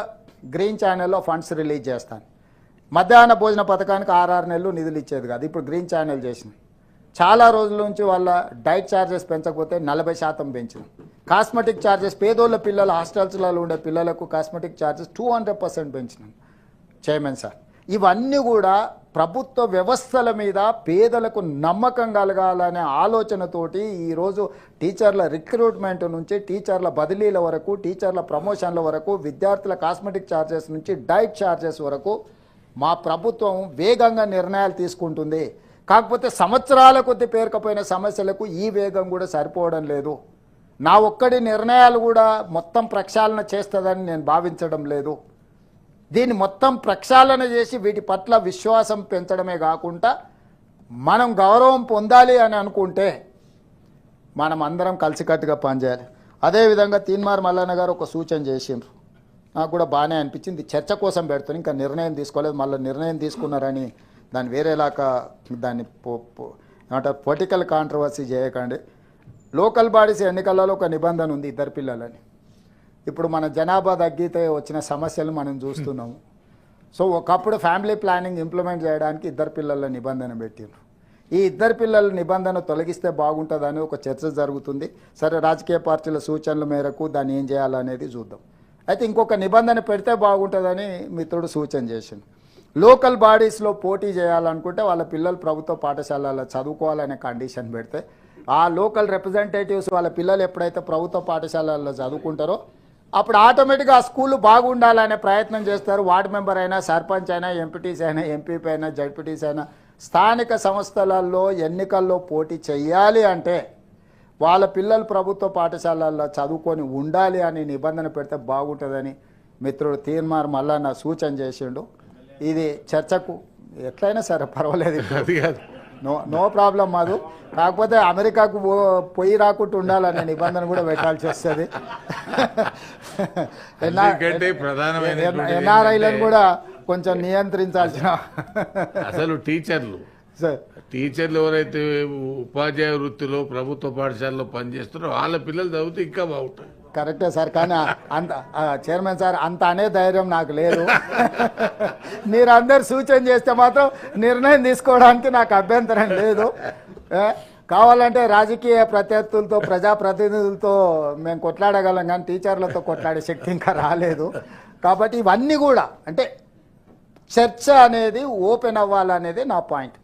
గ్రీన్ ఛానల్లో ఫండ్స్ రిలీజ్ చేస్తాను. మధ్యాహ్న భోజన పథకానికి 6 నెలలు నిధులు ఇచ్చేది కాదు, ఇప్పుడు గ్రీన్ ఛానల్ చేసింది. చాలా రోజుల నుంచి వాళ్ళ డైట్ ఛార్జెస్ పెంచకపోతే 40% పెంచింది. కాస్మెటిక్ ఛార్జెస్ పేదోళ్ళ పిల్లలు హాస్టల్స్లలో ఉండే పిల్లలకు కాస్మెటిక్ ఛార్జెస్ 200% పెంచినాం. చైర్మన్ సార్, ఇవన్నీ కూడా ప్రభుత్వ వ్యవస్థల మీద పేదలకు నమ్మకం కలగాలనే ఆలోచనతోటి ఈరోజు టీచర్ల రిక్రూట్మెంట్ నుంచి టీచర్ల బదిలీల వరకు, టీచర్ల ప్రమోషన్ల వరకు, విద్యార్థుల కాస్మెటిక్ ఛార్జెస్ నుంచి డైట్ ఛార్జెస్ వరకు మా ప్రభుత్వం వేగంగా నిర్ణయాలు తీసుకుంటుంది. కాకపోతే సంవత్సరాల కొద్ది పేరుకపోయిన సమస్యలకు ఈ వేగం కూడా సరిపోవడం లేదు. నా ఒక్కడి నిర్ణయాలు కూడా మొత్తం ప్రక్షాళన చేస్తుందని నేను భావించడం లేదు. దీన్ని మొత్తం ప్రక్షాళన చేసి వీటి పట్ల విశ్వాసం పెంచడమే కాకుండా మనం గౌరవం పొందాలి అని అనుకుంటే మనం అందరం కలిసికట్టుగా పనిచేయాలి. అదేవిధంగా తీన్మార్ మల్లన్న గారు ఒక సూచన చేసిండ్రు, నాకు కూడా బాగానే అనిపించింది. చర్చ కోసం పెడుతుంది, ఇంకా నిర్ణయం తీసుకోలేదు. మళ్ళీ నిర్ణయం తీసుకున్నారని దాన్ని వేరేలాగా దాన్ని ఏమంటారు పొలిటికల్ కాంట్రవర్సీ చేయకండి. లోకల్ బాడీస్ ఎన్నికలలో ఒక నిబంధన ఉంది, 2 పిల్లలని. ఇప్పుడు మన జనాభా తగ్గితే వచ్చిన సమస్యలు మనం చూస్తున్నాము. సో ఒకప్పుడు ఫ్యామిలీ ప్లానింగ్ ఇంప్లిమెంట్ చేయడానికి 2 పిల్లల నిబంధన పెట్టిండ్రు. ఈ 2 పిల్లల నిబంధన తొలగిస్తే బాగుంటుందని ఒక చర్చ జరుగుతుంది. సరే, రాజకీయ పార్టీల సూచనల మేరకు దాన్ని ఏం చేయాలనేది చూద్దాం. అయితే ఇంకొక నిబంధన పెడితే బాగుంటుందని మిత్రుడు సూచన చేసింది. లోకల్ బాడీస్లో పోటీ చేయాలనుకుంటే వాళ్ళ పిల్లలు ప్రభుత్వ పాఠశాలలో చదువుకోవాలనే కండిషన్ పెడితే ఆ లోకల్ రిప్రజెంటేటివ్స్ వాళ్ళ పిల్లలు ఎప్పుడైతే ప్రభుత్వ పాఠశాలల్లో చదువుకుంటారో అప్పుడు ఆటోమేటిక్గా ఆ స్కూల్ బాగుండాలనే ప్రయత్నం చేస్తారు. వార్డు మెంబర్ అయినా, సర్పంచ్ అయినా, ఎంపీటీసీ అయినా, ఎంపీపీ అయినా, జడ్పీటీసీ అయినా స్థానిక సంస్థలలో ఎన్నికల్లో పోటీ చేయాలి అంటే వాళ్ళ పిల్లలు ప్రభుత్వ పాఠశాలల్లో చదువుకొని ఉండాలి అని నిబంధన పెడితే బాగుంటుందని మిత్రుడు తీన్మార్ మల్లన్న సూచన చేసిండు. ఇది చర్చకు ఎట్లయినా సరే పర్వాలేదు, నో ప్రాబ్లం మాదు. కాకపోతే అమెరికాకు పొయ్యి రాకుండా ఉండాలనే నిబంధన కూడా పెట్టాల్సి వస్తుంది. ఎన్ఆర్ఐలను కూడా కొంచెం నియంత్రించాల్సిన అసలు టీచర్లు ఎవరైతే ఉపాధ్యాయ వృత్తిలో ప్రభుత్వ పాఠశాలలో పనిచేస్తారో వాళ్ళ పిల్లలు చదివితే ఇంకా బాగుంటుంది. కరెక్టే సార్, కానీ అంత చైర్మన్ సార్ అంత అనే ధైర్యం నాకు లేదు. మీరు అందరు సూచన చేస్తే మాత్రం నిర్ణయం తీసుకోవడానికి నాకు అభ్యంతరం లేదు. కావాలంటే రాజకీయ ప్రత్యర్థులతో, ప్రజాప్రతినిధులతో మేము కొట్లాడగలం, కానీ టీచర్లతో కొట్లాడే శక్తి ఇంకా రాలేదు. కాబట్టి ఇవన్నీ కూడా అంటే చర్చ అనేది ఓపెన్ అవ్వాలనేది నా పాయింట్.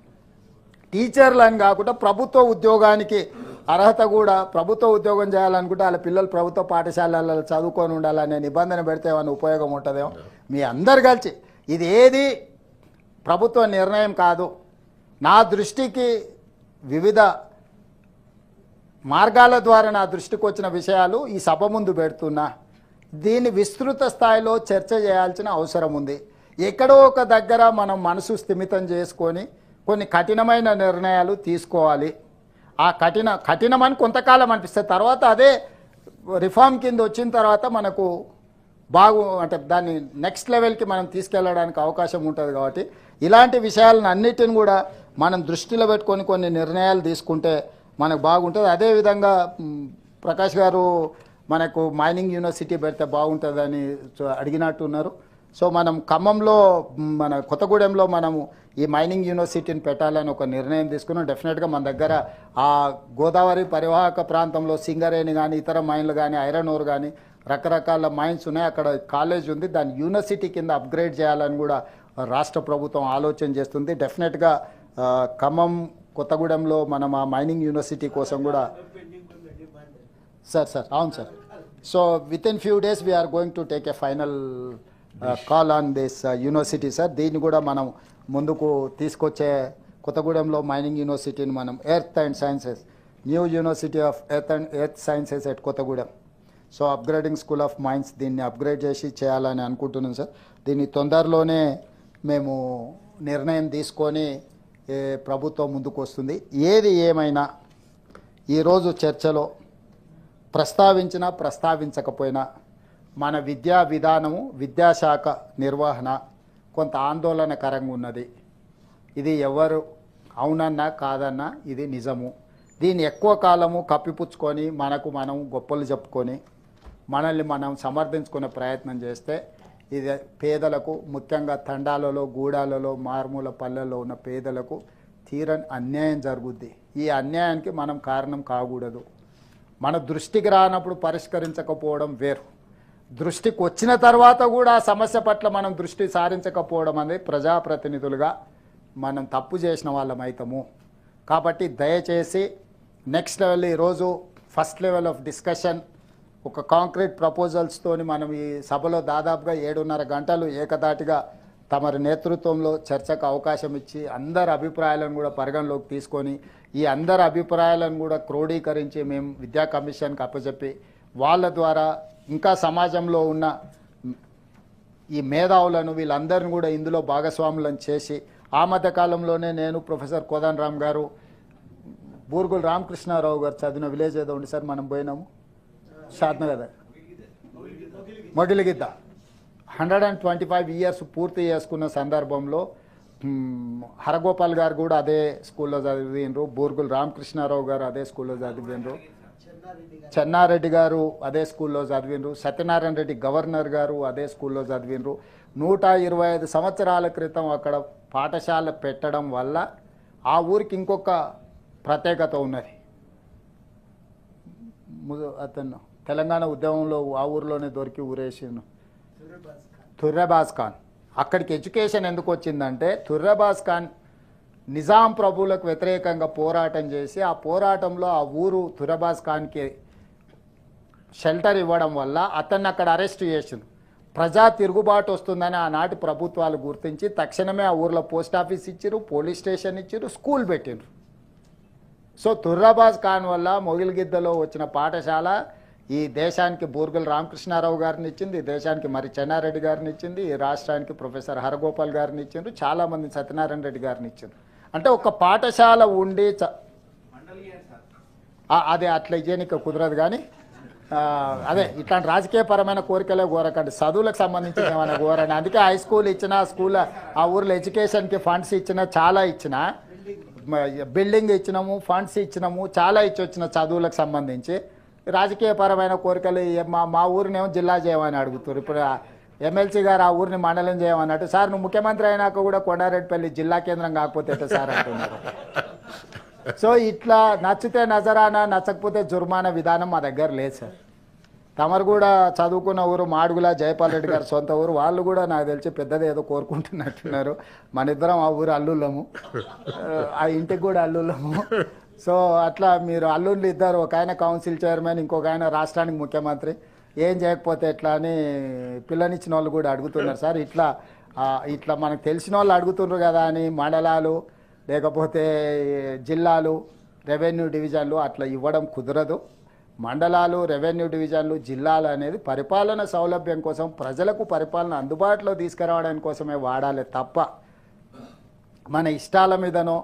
టీచర్లు అని కాకుండా ప్రభుత్వ ఉద్యోగానికి అర్హత కూడా, ప్రభుత్వ ఉద్యోగం చేయాలనుకుంటే వాళ్ళ పిల్లలు ప్రభుత్వ పాఠశాలలలో చదువుకొని ఉండాలనే నిబంధన పెడితే ఏమైనా ఉపయోగం ఉంటుందేమో. మీ అందరు కలిసి ఇది ఏది ప్రభుత్వ నిర్ణయం కాదు, నా దృష్టికి వివిధ మార్గాల ద్వారా నా దృష్టికి వచ్చిన విషయాలు ఈ సభ ముందు పెడుతున్నా. దీన్ని విస్తృత స్థాయిలో చర్చ చేయాల్సిన అవసరం ఉంది. ఎక్కడో ఒక దగ్గర మనం మనసు స్థిమితం చేసుకొని కొన్ని కఠినమైన నిర్ణయాలు తీసుకోవాలి. ఆ కఠినమని కొంతకాలం అనిపిస్తుంది, తర్వాత అదే రిఫార్మ్ కింద వచ్చిన తర్వాత మనకు అంటే దాన్ని నెక్స్ట్ లెవెల్కి మనం తీసుకెళ్ళడానికి అవకాశం ఉంటుంది. కాబట్టి ఇలాంటి విషయాలను అన్నిటిని కూడా మనం దృష్టిలో పెట్టుకొని కొన్ని నిర్ణయాలు తీసుకుంటే మనకు బాగుంటుంది. అదేవిధంగా ప్రకాష్ గారు మనకు మైనింగ్ యూనివర్సిటీ పెడితే బాగుంటుందని అడిగినట్టున్నారు. సో మనం ఖమ్మంలో మన కొత్తగూడెంలో మనము ఈ మైనింగ్ యూనివర్సిటీని పెట్టాలని ఒక నిర్ణయం తీసుకున్నాం. డెఫినెట్గా మన దగ్గర ఆ గోదావరి పరివాహక ప్రాంతంలో సింగరేణి కానీ ఇతర మైన్లు కానీ ఐరన్ ఓర్ కానీ రకరకాల మైన్స్ ఉన్నాయి. అక్కడ కాలేజ్ ఉంది, దాన్ని యూనివర్సిటీ కింద అప్గ్రేడ్ చేయాలని కూడా రాష్ట్ర ప్రభుత్వం ఆలోచన చేస్తుంది. డెఫినెట్గా ఖమ్మం కొత్తగూడెంలో మనం ఆ మైనింగ్ యూనివర్సిటీ కోసం కూడా సార్ అవును sir. So within few days we're going to take a final call on this university sir. దీన్ని కూడా మనం ముందుకు తీసుకొచ్చే కొత్తగూడెంలో మైనింగ్ యూనివర్సిటీని మనం earth and sciences new university of earth sciences at Kothagudem. So upgrading school of mines దీన్ని upgrade చేసి చేయాలని అనుకుంటున్నాం సార్. దీన్ని తొందరలోనే మేము నిర్ణయం తీసుకొని ప్రభుత్వం ముందుకు వస్తుంది. ఏది ఏమైనా ఈరోజు చర్చలో ప్రస్తావించినా ప్రస్తావించకపోయినా మన విద్యా విధానము విద్యాశాఖ నిర్వహణ కొంత ఆందోళనకరంగా ఉన్నది. ఇది ఎవరు అవునన్నా కాదన్నా ఇది నిజము. దీన్ని ఎక్కువ కాలము కప్పిపుచ్చుకొని మనకు మనం గొప్పలు చెప్పుకొని మనల్ని మనం సమర్థించుకునే ప్రయత్నం చేస్తే ఇది పేదలకు, ముఖ్యంగా తండాలలో గూడాలలో మారుమూల పల్లెల్లో ఉన్న పేదలకు తీరని అన్యాయం జరుగుద్ది. ఈ అన్యాయానికి మనం కారణం కాకూడదు. మన దృష్టికి రానప్పుడు పరిష్కరించకపోవడం వేరు, దృష్టికి వచ్చిన తర్వాత కూడా ఆ సమస్య పట్ల మనం దృష్టి సారించకపోవడం అనేది ప్రజాప్రతినిధులుగా మనం తప్పు చేసిన వాళ్ళం అవుతాము. కాబట్టి దయచేసి నెక్స్ట్ లెవెల్ ఈరోజు ఫస్ట్ లెవెల్ ఆఫ్ డిస్కషన్ ఒక కాంక్రీట్ ప్రపోజల్స్తోని మనం ఈ సభలో దాదాపుగా 7.5 గంటలు ఏకదాటిగా తమరి నేతృత్వంలో చర్చకు అవకాశం ఇచ్చి అందరి అభిప్రాయాలను కూడా పరిగణలోకి తీసుకొని ఈ అందరి అభిప్రాయాలను కూడా క్రోడీకరించి మేము విద్యా కమిషన్కి అప్పచెప్పి వాళ్ళ ద్వారా ఇంకా సమాజంలో ఉన్న ఈ మేధావులను వీళ్ళందరిని కూడా ఇందులో భాగస్వాములను చేసి ఆ మధ్య కాలంలోనే నేను ప్రొఫెసర్ కోదండ రామ్ గారు బూర్గుల రామకృష్ణారావు గారు చదివిన విలేజ్ ఏదో ఉంది సార్, మనం పోయినాము షాద్నగర్ మొగిలిగిద్ద 125 ఇయర్స్ పూర్తి చేసుకున్న సందర్భంలో హరగోపాల్ గారు కూడా అదే స్కూల్లో చదివిండ్రు, బూర్గుల రామకృష్ణారావు గారు అదే స్కూల్లో చదివిండ్రు, చెన్నారెడ్డి గారు అదే స్కూల్లో చదివిండ్రు, సత్యనారాయణ రెడ్డి గవర్నర్ గారు అదే స్కూల్లో చదివిండ్రు. 125 సంవత్సరాల క్రితం అక్కడ పాఠశాల పెట్టడం వల్ల ఆ ఊరికి ఇంకొక ప్రత్యేకత ఉన్నది. అతను తెలంగాణ ఉద్యమంలో ఆ ఊరిలోనే దొరికి ఊరేసిండు తుర్రెబాజ్ ఖాన్. అక్కడికి ఎడ్యుకేషన్ ఎందుకు వచ్చిందంటే తుర్రెబాజ్ ఖాన్ నిజాం ప్రభువులకు వ్యతిరేకంగా పోరాటం చేసి ఆ పోరాటంలో ఆ ఊరు తుర్రెబాజ్ ఖాన్కి షెల్టర్ ఇవ్వడం వల్ల అతన్ని అక్కడ అరెస్ట్ చేసిండు. ప్రజా తిరుగుబాటు వస్తుందని ఆనాటి ప్రభుత్వాలు గుర్తించి తక్షణమే ఆ ఊర్లో పోస్ట్ ఆఫీస్ ఇచ్చిరు, పోలీస్ స్టేషన్ ఇచ్చిరు, స్కూల్ పెట్టిండ్రు. సో తుర్రాబాజ్ ఖాన్ వల్ల మొగిలిగిద్దలో వచ్చిన పాఠశాల ఈ దేశానికి బూర్గుల రామకృష్ణారావు గారిని ఇచ్చింది, ఈ దేశానికి మరి చెన్నారెడ్డి గారిని ఇచ్చింది, ఈ రాష్ట్రానికి ప్రొఫెసర్ హరగోపాల్ గారిని ఇచ్చిండ్రు, చాలామంది సత్యనారాయణ రెడ్డి గారిని ఇచ్చిండ్రు. అంటే ఒక పాఠశాల ఉండి అదే అట్లా ఇయ్యనిక కుదరదు. కానీ అదే ఇట్లాంటి రాజకీయపరమైన కోరికలే కోరకండి, చదువులకు సంబంధించిన ఏమైనా కోరండి. అందుకే హై స్కూల్ ఇచ్చినా, స్కూల్ ఆ ఊర్లో ఎడ్యుకేషన్కి ఫండ్స్ ఇచ్చినా, చాలా ఇచ్చినా, బిల్డింగ్ ఇచ్చినాము, ఫండ్స్ ఇచ్చినాము, చాలా ఇచ్చి వచ్చిన చదువులకు సంబంధించి రాజకీయపరమైన కోరికలు మా ఊరినేమో జిల్లా చేయమని అడుగుతారు. ఇప్పుడు ఎమ్మెల్సీ గారు ఆ ఊరిని మండలం చేయమన్నట్టు, సార్ నువ్వు ముఖ్యమంత్రి అయినాక కూడా కొండారెడ్డిపల్లి జిల్లా కేంద్రం కాకపోతే ఎట్లా సార్ అంటున్నారు. సో ఇట్లా నచ్చితే నజరానా, నచ్చకపోతే జుర్మానా విధానం మా దగ్గర లేదు సార్. తమరు కూడా చదువుకున్న ఊరు మాడుగుల, జయపాల్ రెడ్డి గారు సొంత ఊరు, వాళ్ళు కూడా నాకు తెలిసి పెద్దది ఏదో కోరుకుంటున్నట్టున్నారు. మన ఇద్దరం ఆ ఊరు అల్లుళ్ళము, ఆ ఇంటికి కూడా అల్లుళ్ళము. సో అట్లా మీరు అల్లుళ్ళు ఇద్దరు, ఒక ఆయన కౌన్సిల్ చైర్మన్, ఇంకొక ఆయన రాష్ట్రానికి ముఖ్యమంత్రి, ఏం చేయకపోతే ఎట్లా అని పిల్లనిచ్చిన వాళ్ళు కూడా అడుగుతున్నారు సార్. ఇట్లా మనకు తెలిసిన వాళ్ళు అడుగుతున్నారు కదా అని మండలాలు లేకపోతే జిల్లాలు, రెవెన్యూ డివిజన్లు అట్లా ఇవ్వడం కుదరదు. మండలాలు, రెవెన్యూ డివిజన్లు, జిల్లాలు అనేది పరిపాలన సౌలభ్యం కోసం, ప్రజలకు పరిపాలన అందుబాటులో తీసుకురావడానికి కోసమే వాడాలి తప్ప మన ఇష్టాల మీదనో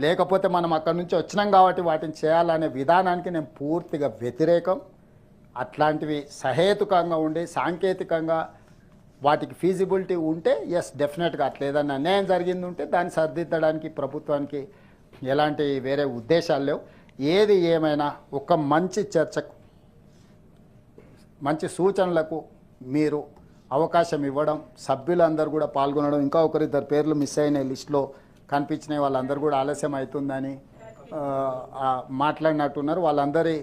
లేకపోతే మనం అక్కడి నుంచి వచ్చినాం కాబట్టి వాటిని చేయాలనే విధానానికి నేను పూర్తిగా వ్యతిరేకం. అట్లాంటివి సహేతుకంగా ఉండి సాంకేతికంగా వాటికి ఫీజిబిలిటీ ఉంటే ఎస్ డెఫినెట్గా అట్లా ఏదన్నా అన్యాయం జరిగింది ఉంటే దాన్ని సరిదిద్దడానికి ప్రభుత్వానికి ఎలాంటి వేరే ఉద్దేశాలు లేవు. ఏది ఏమైనా ఒక మంచి చర్చకు, మంచి సూచనలకు మీరు అవకాశం ఇవ్వడం, సభ్యులందరూ కూడా పాల్గొనడం, ఇంకా ఒకరిద్దరు పేర్లు మిస్ అయిన లిస్టులో కనిపించిన వాళ్ళందరూ కూడా ఆలస్యం అవుతుందని మాట్లాడినట్టున్నారు. వాళ్ళందరి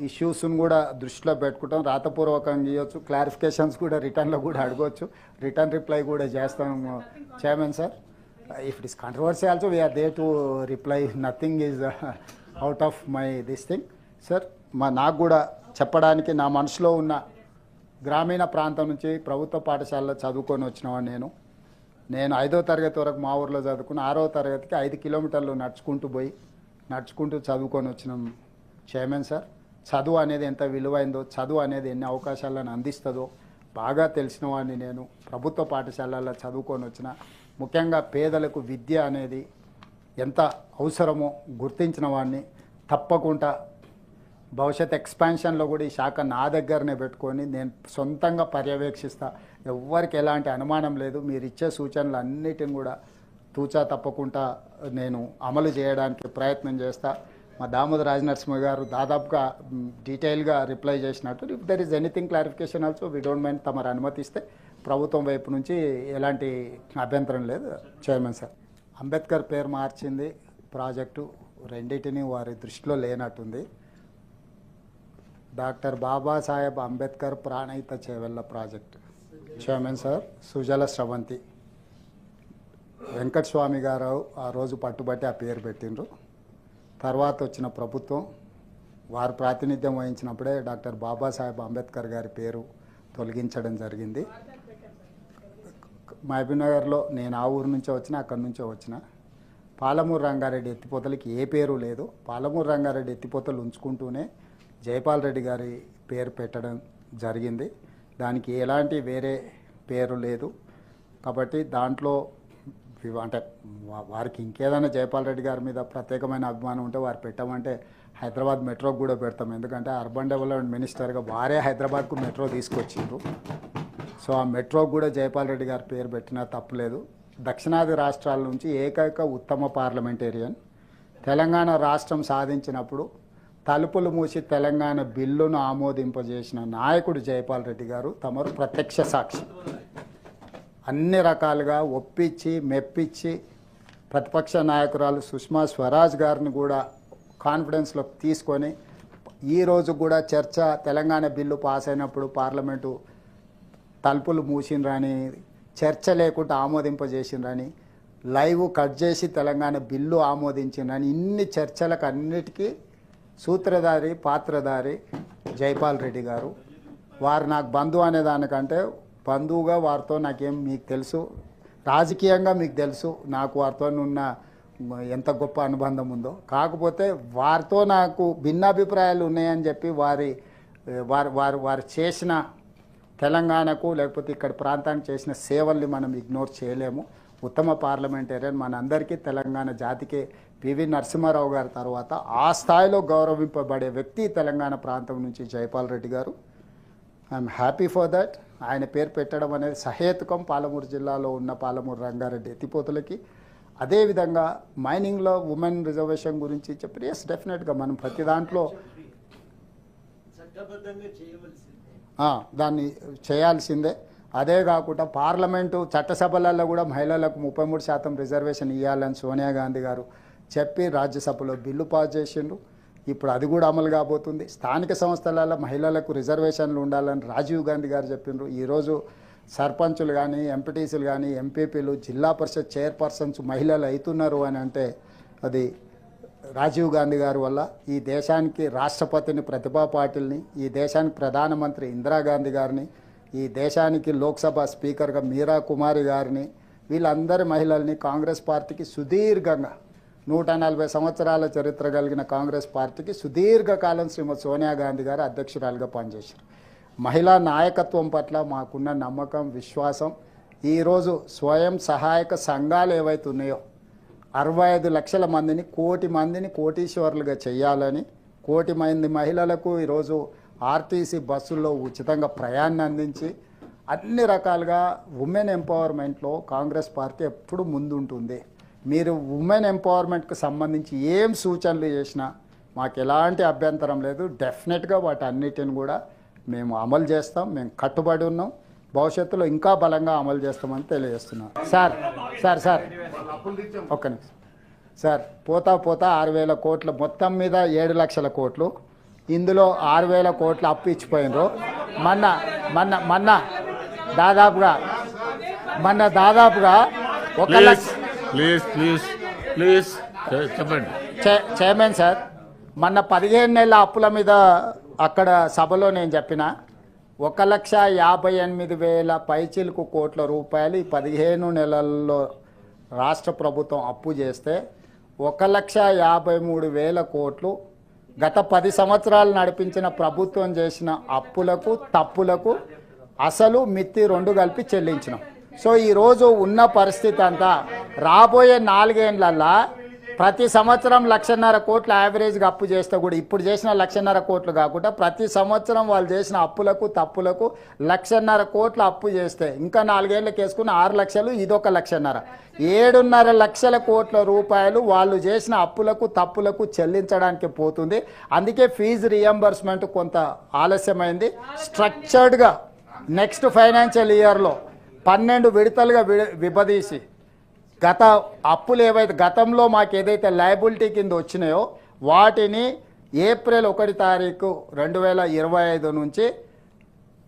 ఇష్యూస్ను కూడా దృష్టిలో పెట్టుకుంటాం, రాతపూర్వకంగా చేయొచ్చు, క్లారిఫికేషన్స్ కూడా రిటర్న్లో కూడా అడగవచ్చు, రిటర్న్ రిప్లై కూడా చేస్తాం chairman sir. If it is controversy also we're there to reply, nothing is out of my this thing sir. నాకు కూడా చెప్పడానికి నా మనసులో ఉన్న గ్రామీణ ప్రాంతం నుంచి ప్రభుత్వ పాఠశాలలో చదువుకొని వచ్చినవాడు నేను 5వ తరగతి వరకు మా ఊర్లో చదువుకుని 6వ తరగతికి 5 కిలోమీటర్లు నడుచుకుంటూ చదువుకొని వచ్చినాం చైర్మన్ సార్. చదువు అనేది ఎంత విలువైందో, చదువు అనేది ఎన్ని అవకాశాలను అందిస్తుందో బాగా తెలిసిన వాడిని నేను. ప్రభుత్వ పాఠశాలల్లో చదువుకొని వచ్చిన, ముఖ్యంగా పేదలకు విద్య అనేది ఎంత అవసరమో గుర్తించిన వాడిని. తప్పకుండా భవిష్యత్ ఎక్స్పాన్షన్లో కూడా ఈ శాఖ నా దగ్గరనే పెట్టుకొని నేను సొంతంగా పర్యవేక్షిస్తా. ఎవ్వరికి ఎలాంటి అనుమానం లేదు. మీరు ఇచ్చే సూచనలు అన్నిటిని కూడా తూచా తప్పకుండా నేను అమలు చేయడానికి ప్రయత్నం చేస్తా. మా దామోదర్ రాజనరసింహ గారు దాదాపుగా డీటెయిల్గా రిప్లై చేసినట్టు, if there is anything clarification also we don't mind, తమరు అనుమతిస్తే ప్రభుత్వం వైపు నుంచి ఎలాంటి అభ్యంతరం లేదు చైర్మన్ సార్. అంబేద్కర్ పేరు మార్చింది ప్రాజెక్టు రెండింటిని వారి దృష్టిలో లేనట్టుంది. Doctor Babasaheb Ambedkar Pranahita Chevella project chairman sir. Sujala Sravanthi Venkataswamy గారు ఆ రోజు పట్టుబట్టి ఆ పేరు పెట్టిండ్రు. తర్వాత వచ్చిన ప్రభుత్వం వారు ప్రాతినిధ్యం వహించినప్పుడే డాక్టర్ బాబాసాహెబ్ అంబేద్కర్ గారి పేరు తొలగించడం జరిగింది. మహబూబ్నగర్లో నేను ఆ ఊరు నుంచే వచ్చిన, అక్కడి నుంచే వచ్చిన. పాలమూరు రంగారెడ్డి ఎత్తిపోతలకి ఏ పేరు లేదు. పాలమూరు రంగారెడ్డి ఎత్తిపోతలు ఉంచుకుంటూనే జైపాల్ రెడ్డి గారి పేరు పెట్టడం జరిగింది. దానికి ఎలాంటి వేరే పేరు లేదు. కాబట్టి దాంట్లో అంటే వారికి ఇంకేదైనా జైపాల్ రెడ్డి గారి మీద ప్రత్యేకమైన అభిమానం ఉంటే వారు పెట్టమంటే హైదరాబాద్ మెట్రోకి కూడా పెడతాం. ఎందుకంటే అర్బన్ డెవలప్మెంట్ మినిస్టర్గా వారే హైదరాబాద్కు మెట్రో తీసుకొచ్చిండ్రు. సో ఆ మెట్రోకి కూడా జైపాల్ రెడ్డి గారి పేరు పెట్టినా తప్పులేదు. దక్షిణాది రాష్ట్రాల నుంచి ఏకైక ఉత్తమ పార్లమెంటేరియన్. తెలంగాణ రాష్ట్రం సాధించినప్పుడు తలుపులు మూసి తెలంగాణ బిల్లును ఆమోదింపజేసిన నాయకుడు జైపాల్ రెడ్డి గారు. తమరు ప్రత్యక్ష సాక్షి. అన్ని రకాలుగా ఒప్పించి మెప్పించి ప్రతిపక్ష నాయకురాలు సుష్మా స్వరాజ్ గారిని కూడా కాన్ఫిడెన్స్లో తీసుకొని ఈరోజు కూడా చర్చ తెలంగాణ బిల్లు పాస్ అయినప్పుడు పార్లమెంటు తలుపులు మూసిండ్రని, చర్చ లేకుండా ఆమోదింపజేసిండ్రని, లైవ్ కట్ చేసి తెలంగాణ బిల్లు ఆమోదించిండ్రని, ఇన్ని చర్చలకు అన్నిటికీ సూత్రధారి పాత్రధారి జైపాల్ రెడ్డి గారు. వారు నాకు బంధువు అనే దానికంటే బంధువుగా వారితో నాకేం మీకు తెలుసు, రాజకీయంగా మీకు తెలుసు నాకు వారితో ఉన్న ఎంత గొప్ప అనుబంధం ఉందో. కాకపోతే వారితో నాకు భిన్నాభిప్రాయాలు ఉన్నాయని చెప్పి వారు చేసిన తెలంగాణకు లేకపోతే ఇక్కడ ప్రాంతానికి చేసిన సేవల్ని మనం ఇగ్నోర్ చేయలేము. ఉత్తమ పార్లమెంటేరియన్, మనందరికీ తెలంగాణ జాతికి పివి నరసింహారావు గారి తర్వాత ఆ స్థాయిలో గౌరవింపబడే వ్యక్తి తెలంగాణ ప్రాంతం నుంచి జైపాల్ రెడ్డి గారు. I'm happy for that. ఆయన పేరు పెట్టడం అనేది సహేతుకం. పాలమూరు జిల్లాలో ఉన్న పాలమూరు రంగారెడ్డి ఎత్తిపోతులకి. అదేవిధంగా మైనింగ్లో ఉమెన్ రిజర్వేషన్ గురించి చెప్పి ఎస్ డెఫినెట్గా మనం ప్రతి దాంట్లో దాన్ని చేయాల్సిందే. అదే కాకుండా పార్లమెంటు చట్టసభలలో కూడా మహిళలకు 33% రిజర్వేషన్ ఇవ్వాలని సోనియా గాంధీ గారు చెప్పి రాజ్యసభలో బిల్లు పాస్ చేసిండ్రు. ఇప్పుడు అది కూడా అమలు కాబోతుంది. స్థానిక సంస్థలలో మహిళలకు రిజర్వేషన్లు ఉండాలని రాజీవ్ గాంధీ గారు చెప్పిండ్రు. ఈరోజు సర్పంచులు కానీ, ఎంపీటీసీలు కానీ, ఎంపీపీలు, జిల్లా పరిషత్ చైర్పర్సన్స్ మహిళలు అవుతున్నారు అని అంటే అది రాజీవ్ గాంధీ గారి వల్ల. ఈ దేశానికి రాష్ట్రపతిని ప్రతిభా పాటిల్ని, ఈ దేశానికి ప్రధానమంత్రి ఇందిరాగాంధీ గారిని, ఈ దేశానికి లోక్సభ స్పీకర్గా మీరా కుమారి గారిని, వీళ్ళందరి మహిళల్ని కాంగ్రెస్ పార్టీకి సుదీర్ఘంగా 140 సంవత్సరాల చరిత్ర కలిగిన కాంగ్రెస్ పార్టీకి సుదీర్ఘకాలం శ్రీమతి సోనియా గాంధీ గారు అధ్యక్షురాలుగా పనిచేశారు. మహిళా నాయకత్వం పట్ల మాకున్న నమ్మకం, విశ్వాసం. ఈరోజు స్వయం సహాయక సంఘాలు ఏవైతే ఉన్నాయో 65 లక్షల మందిని, 1 కోటి మందిని కోటీశ్వరులుగా చేయాలని, 1 కోటి మంది మహిళలకు ఈరోజు ఆర్టీసీ బస్సుల్లో ఉచితంగా ప్రయాణం అందించి అన్ని రకాలుగా ఉమెన్ ఎంపవర్మెంట్లో కాంగ్రెస్ పార్టీ ఎప్పుడు ముందుంటుంది. మీరు ఉమెన్ ఎంపవర్మెంట్కి సంబంధించి ఏం సూచనలు చేసినా మాకు ఎలాంటి అభ్యంతరం లేదు. డెఫినెట్గా వాటి అన్నిటిని కూడా మేము అమలు చేస్తాం. మేము కట్టుబడి ఉన్నాం. భవిష్యత్తులో ఇంకా బలంగా అమలు చేస్తామని తెలియజేస్తున్నాను. సార్ సార్ సార్ ఒక్క నిమిషం సార్, పోతా 6,000 కోట్ల మొత్తం మీద 7 లక్షల కోట్లు, ఇందులో 6,000 కోట్ల అప్పు ఇచ్చిపోయినరు. మొన్న దాదాపుగా 1 లక్ష. ప్లీజ్ చెప్పండి చైర్మన్ సార్, మొన్న 15 నెలల అప్పుల మీద అక్కడ సభలో నేను చెప్పిన 1,58,000 పైచిలుకు కోట్ల రూపాయలు ఈ 15 నెలల్లో రాష్ట్ర ప్రభుత్వం అప్పు చేస్తే 1,53,000 కోట్లు గత 10 సంవత్సరాలు నడిపించిన ప్రభుత్వం చేసిన అప్పులకు తప్పులకు అసలు మిత్తి 2 కలిపి చెల్లించినాం. సో ఈరోజు ఉన్న పరిస్థితి అంతా రాబోయే 4 ఏళ్లల్లో ప్రతి సంవత్సరం 1,50,000 కోట్ల యావరేజ్గా అప్పు చేస్తే కూడా ఇప్పుడు చేసిన 1,50,000 కోట్లు కాకుండా ప్రతి సంవత్సరం వాళ్ళు చేసిన అప్పులకు తప్పులకు 1,50,000 కోట్ల అప్పు చేస్తే ఇంకా 4 ఏళ్ళకి వేసుకుని 6 లక్షలు, ఇదొక 1,50,000, 7.5 లక్షల కోట్ల రూపాయలు వాళ్ళు చేసిన అప్పులకు తప్పులకు చెల్లించడానికి పోతుంది. అందుకే ఫీజు రియంబర్స్మెంట్ కొంత ఆలస్యమైంది. స్ట్రక్చర్డ్గా నెక్స్ట్ ఫైనాన్షియల్ ఇయర్లో 12 విడతలుగా విభదీసి గత అప్పులు ఏవైతే గతంలో మాకు ఏదైతే లయబిలిటీ కింద వచ్చినాయో వాటిని ఏప్రిల్ 1 తారీఖు 2025 నుంచి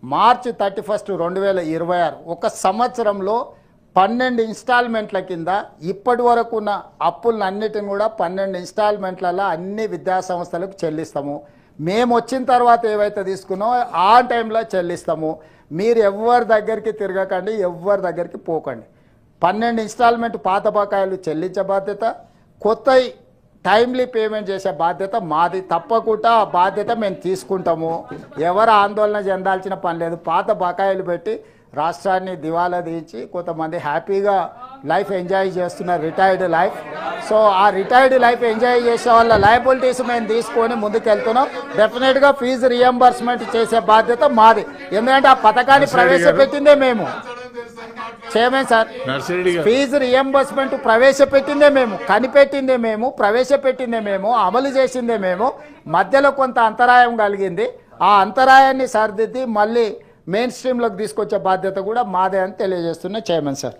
మార్చి 31, 2026 ఒక సంవత్సరంలో 12 ఇన్స్టాల్మెంట్ల కింద ఇప్పటి వరకు ఉన్న అప్పులన్నిటిని కూడా 12 ఇన్స్టాల్మెంట్లలో అన్ని విద్యాసంస్థలకు చెల్లిస్తాము. మేము వచ్చిన తర్వాత ఏవైతే తీసుకున్నామో ఆ టైంలో చెల్లిస్తాము. మీరు ఎవరి దగ్గరికి తిరగకండి, ఎవరి దగ్గరికి పోకండి. 12 ఇన్స్టాల్మెంట్ పాత బకాయిలు చెల్లించే బాధ్యత, కొత్త టైమ్లీ పేమెంట్ చేసే బాధ్యత మాది. తప్పకుండా ఆ బాధ్యత మేము తీసుకుంటాము. ఎవరు ఆందోళన చెందాల్సిన పని లేదు. పాత బకాయిలు పెట్టి రాష్ట్రాన్ని దివాలా తీయించి కొంతమంది హ్యాపీగా లైఫ్ ఎంజాయ్ చేస్తున్నారు, రిటైర్డ్ లైఫ్. సో ఆ రిటైర్డ్ లైఫ్ ఎంజాయ్ చేసే వాళ్ళ లయబిలిటీస్ మేము తీసుకొని ముందుకెళ్తున్నాం. డెఫినెట్గా ఫీజు రియంబర్స్మెంట్ చేసే బాధ్యత మాది. ఎందుకంటే ఆ పథకాన్ని ప్రవేశపెట్టిందే మేము. చైర్మన్ సార్, ఫీజు రియంబర్స్మెంట్ ప్రవేశపెట్టిందే మేము, కనిపెట్టిందే మేము, ప్రవేశపెట్టిందే మేము, అమలు చేసిందే మేము. మధ్యలో కొంత అంతరాయం కలిగింది. ఆ అంతరాయాన్ని సరిదిద్ది మళ్ళీ మెయిన్ స్ట్రీమ్లోకి తీసుకొచ్చే బాధ్యత కూడా మాదే అని తెలియజేస్తున్నా చైర్మన్ సార్.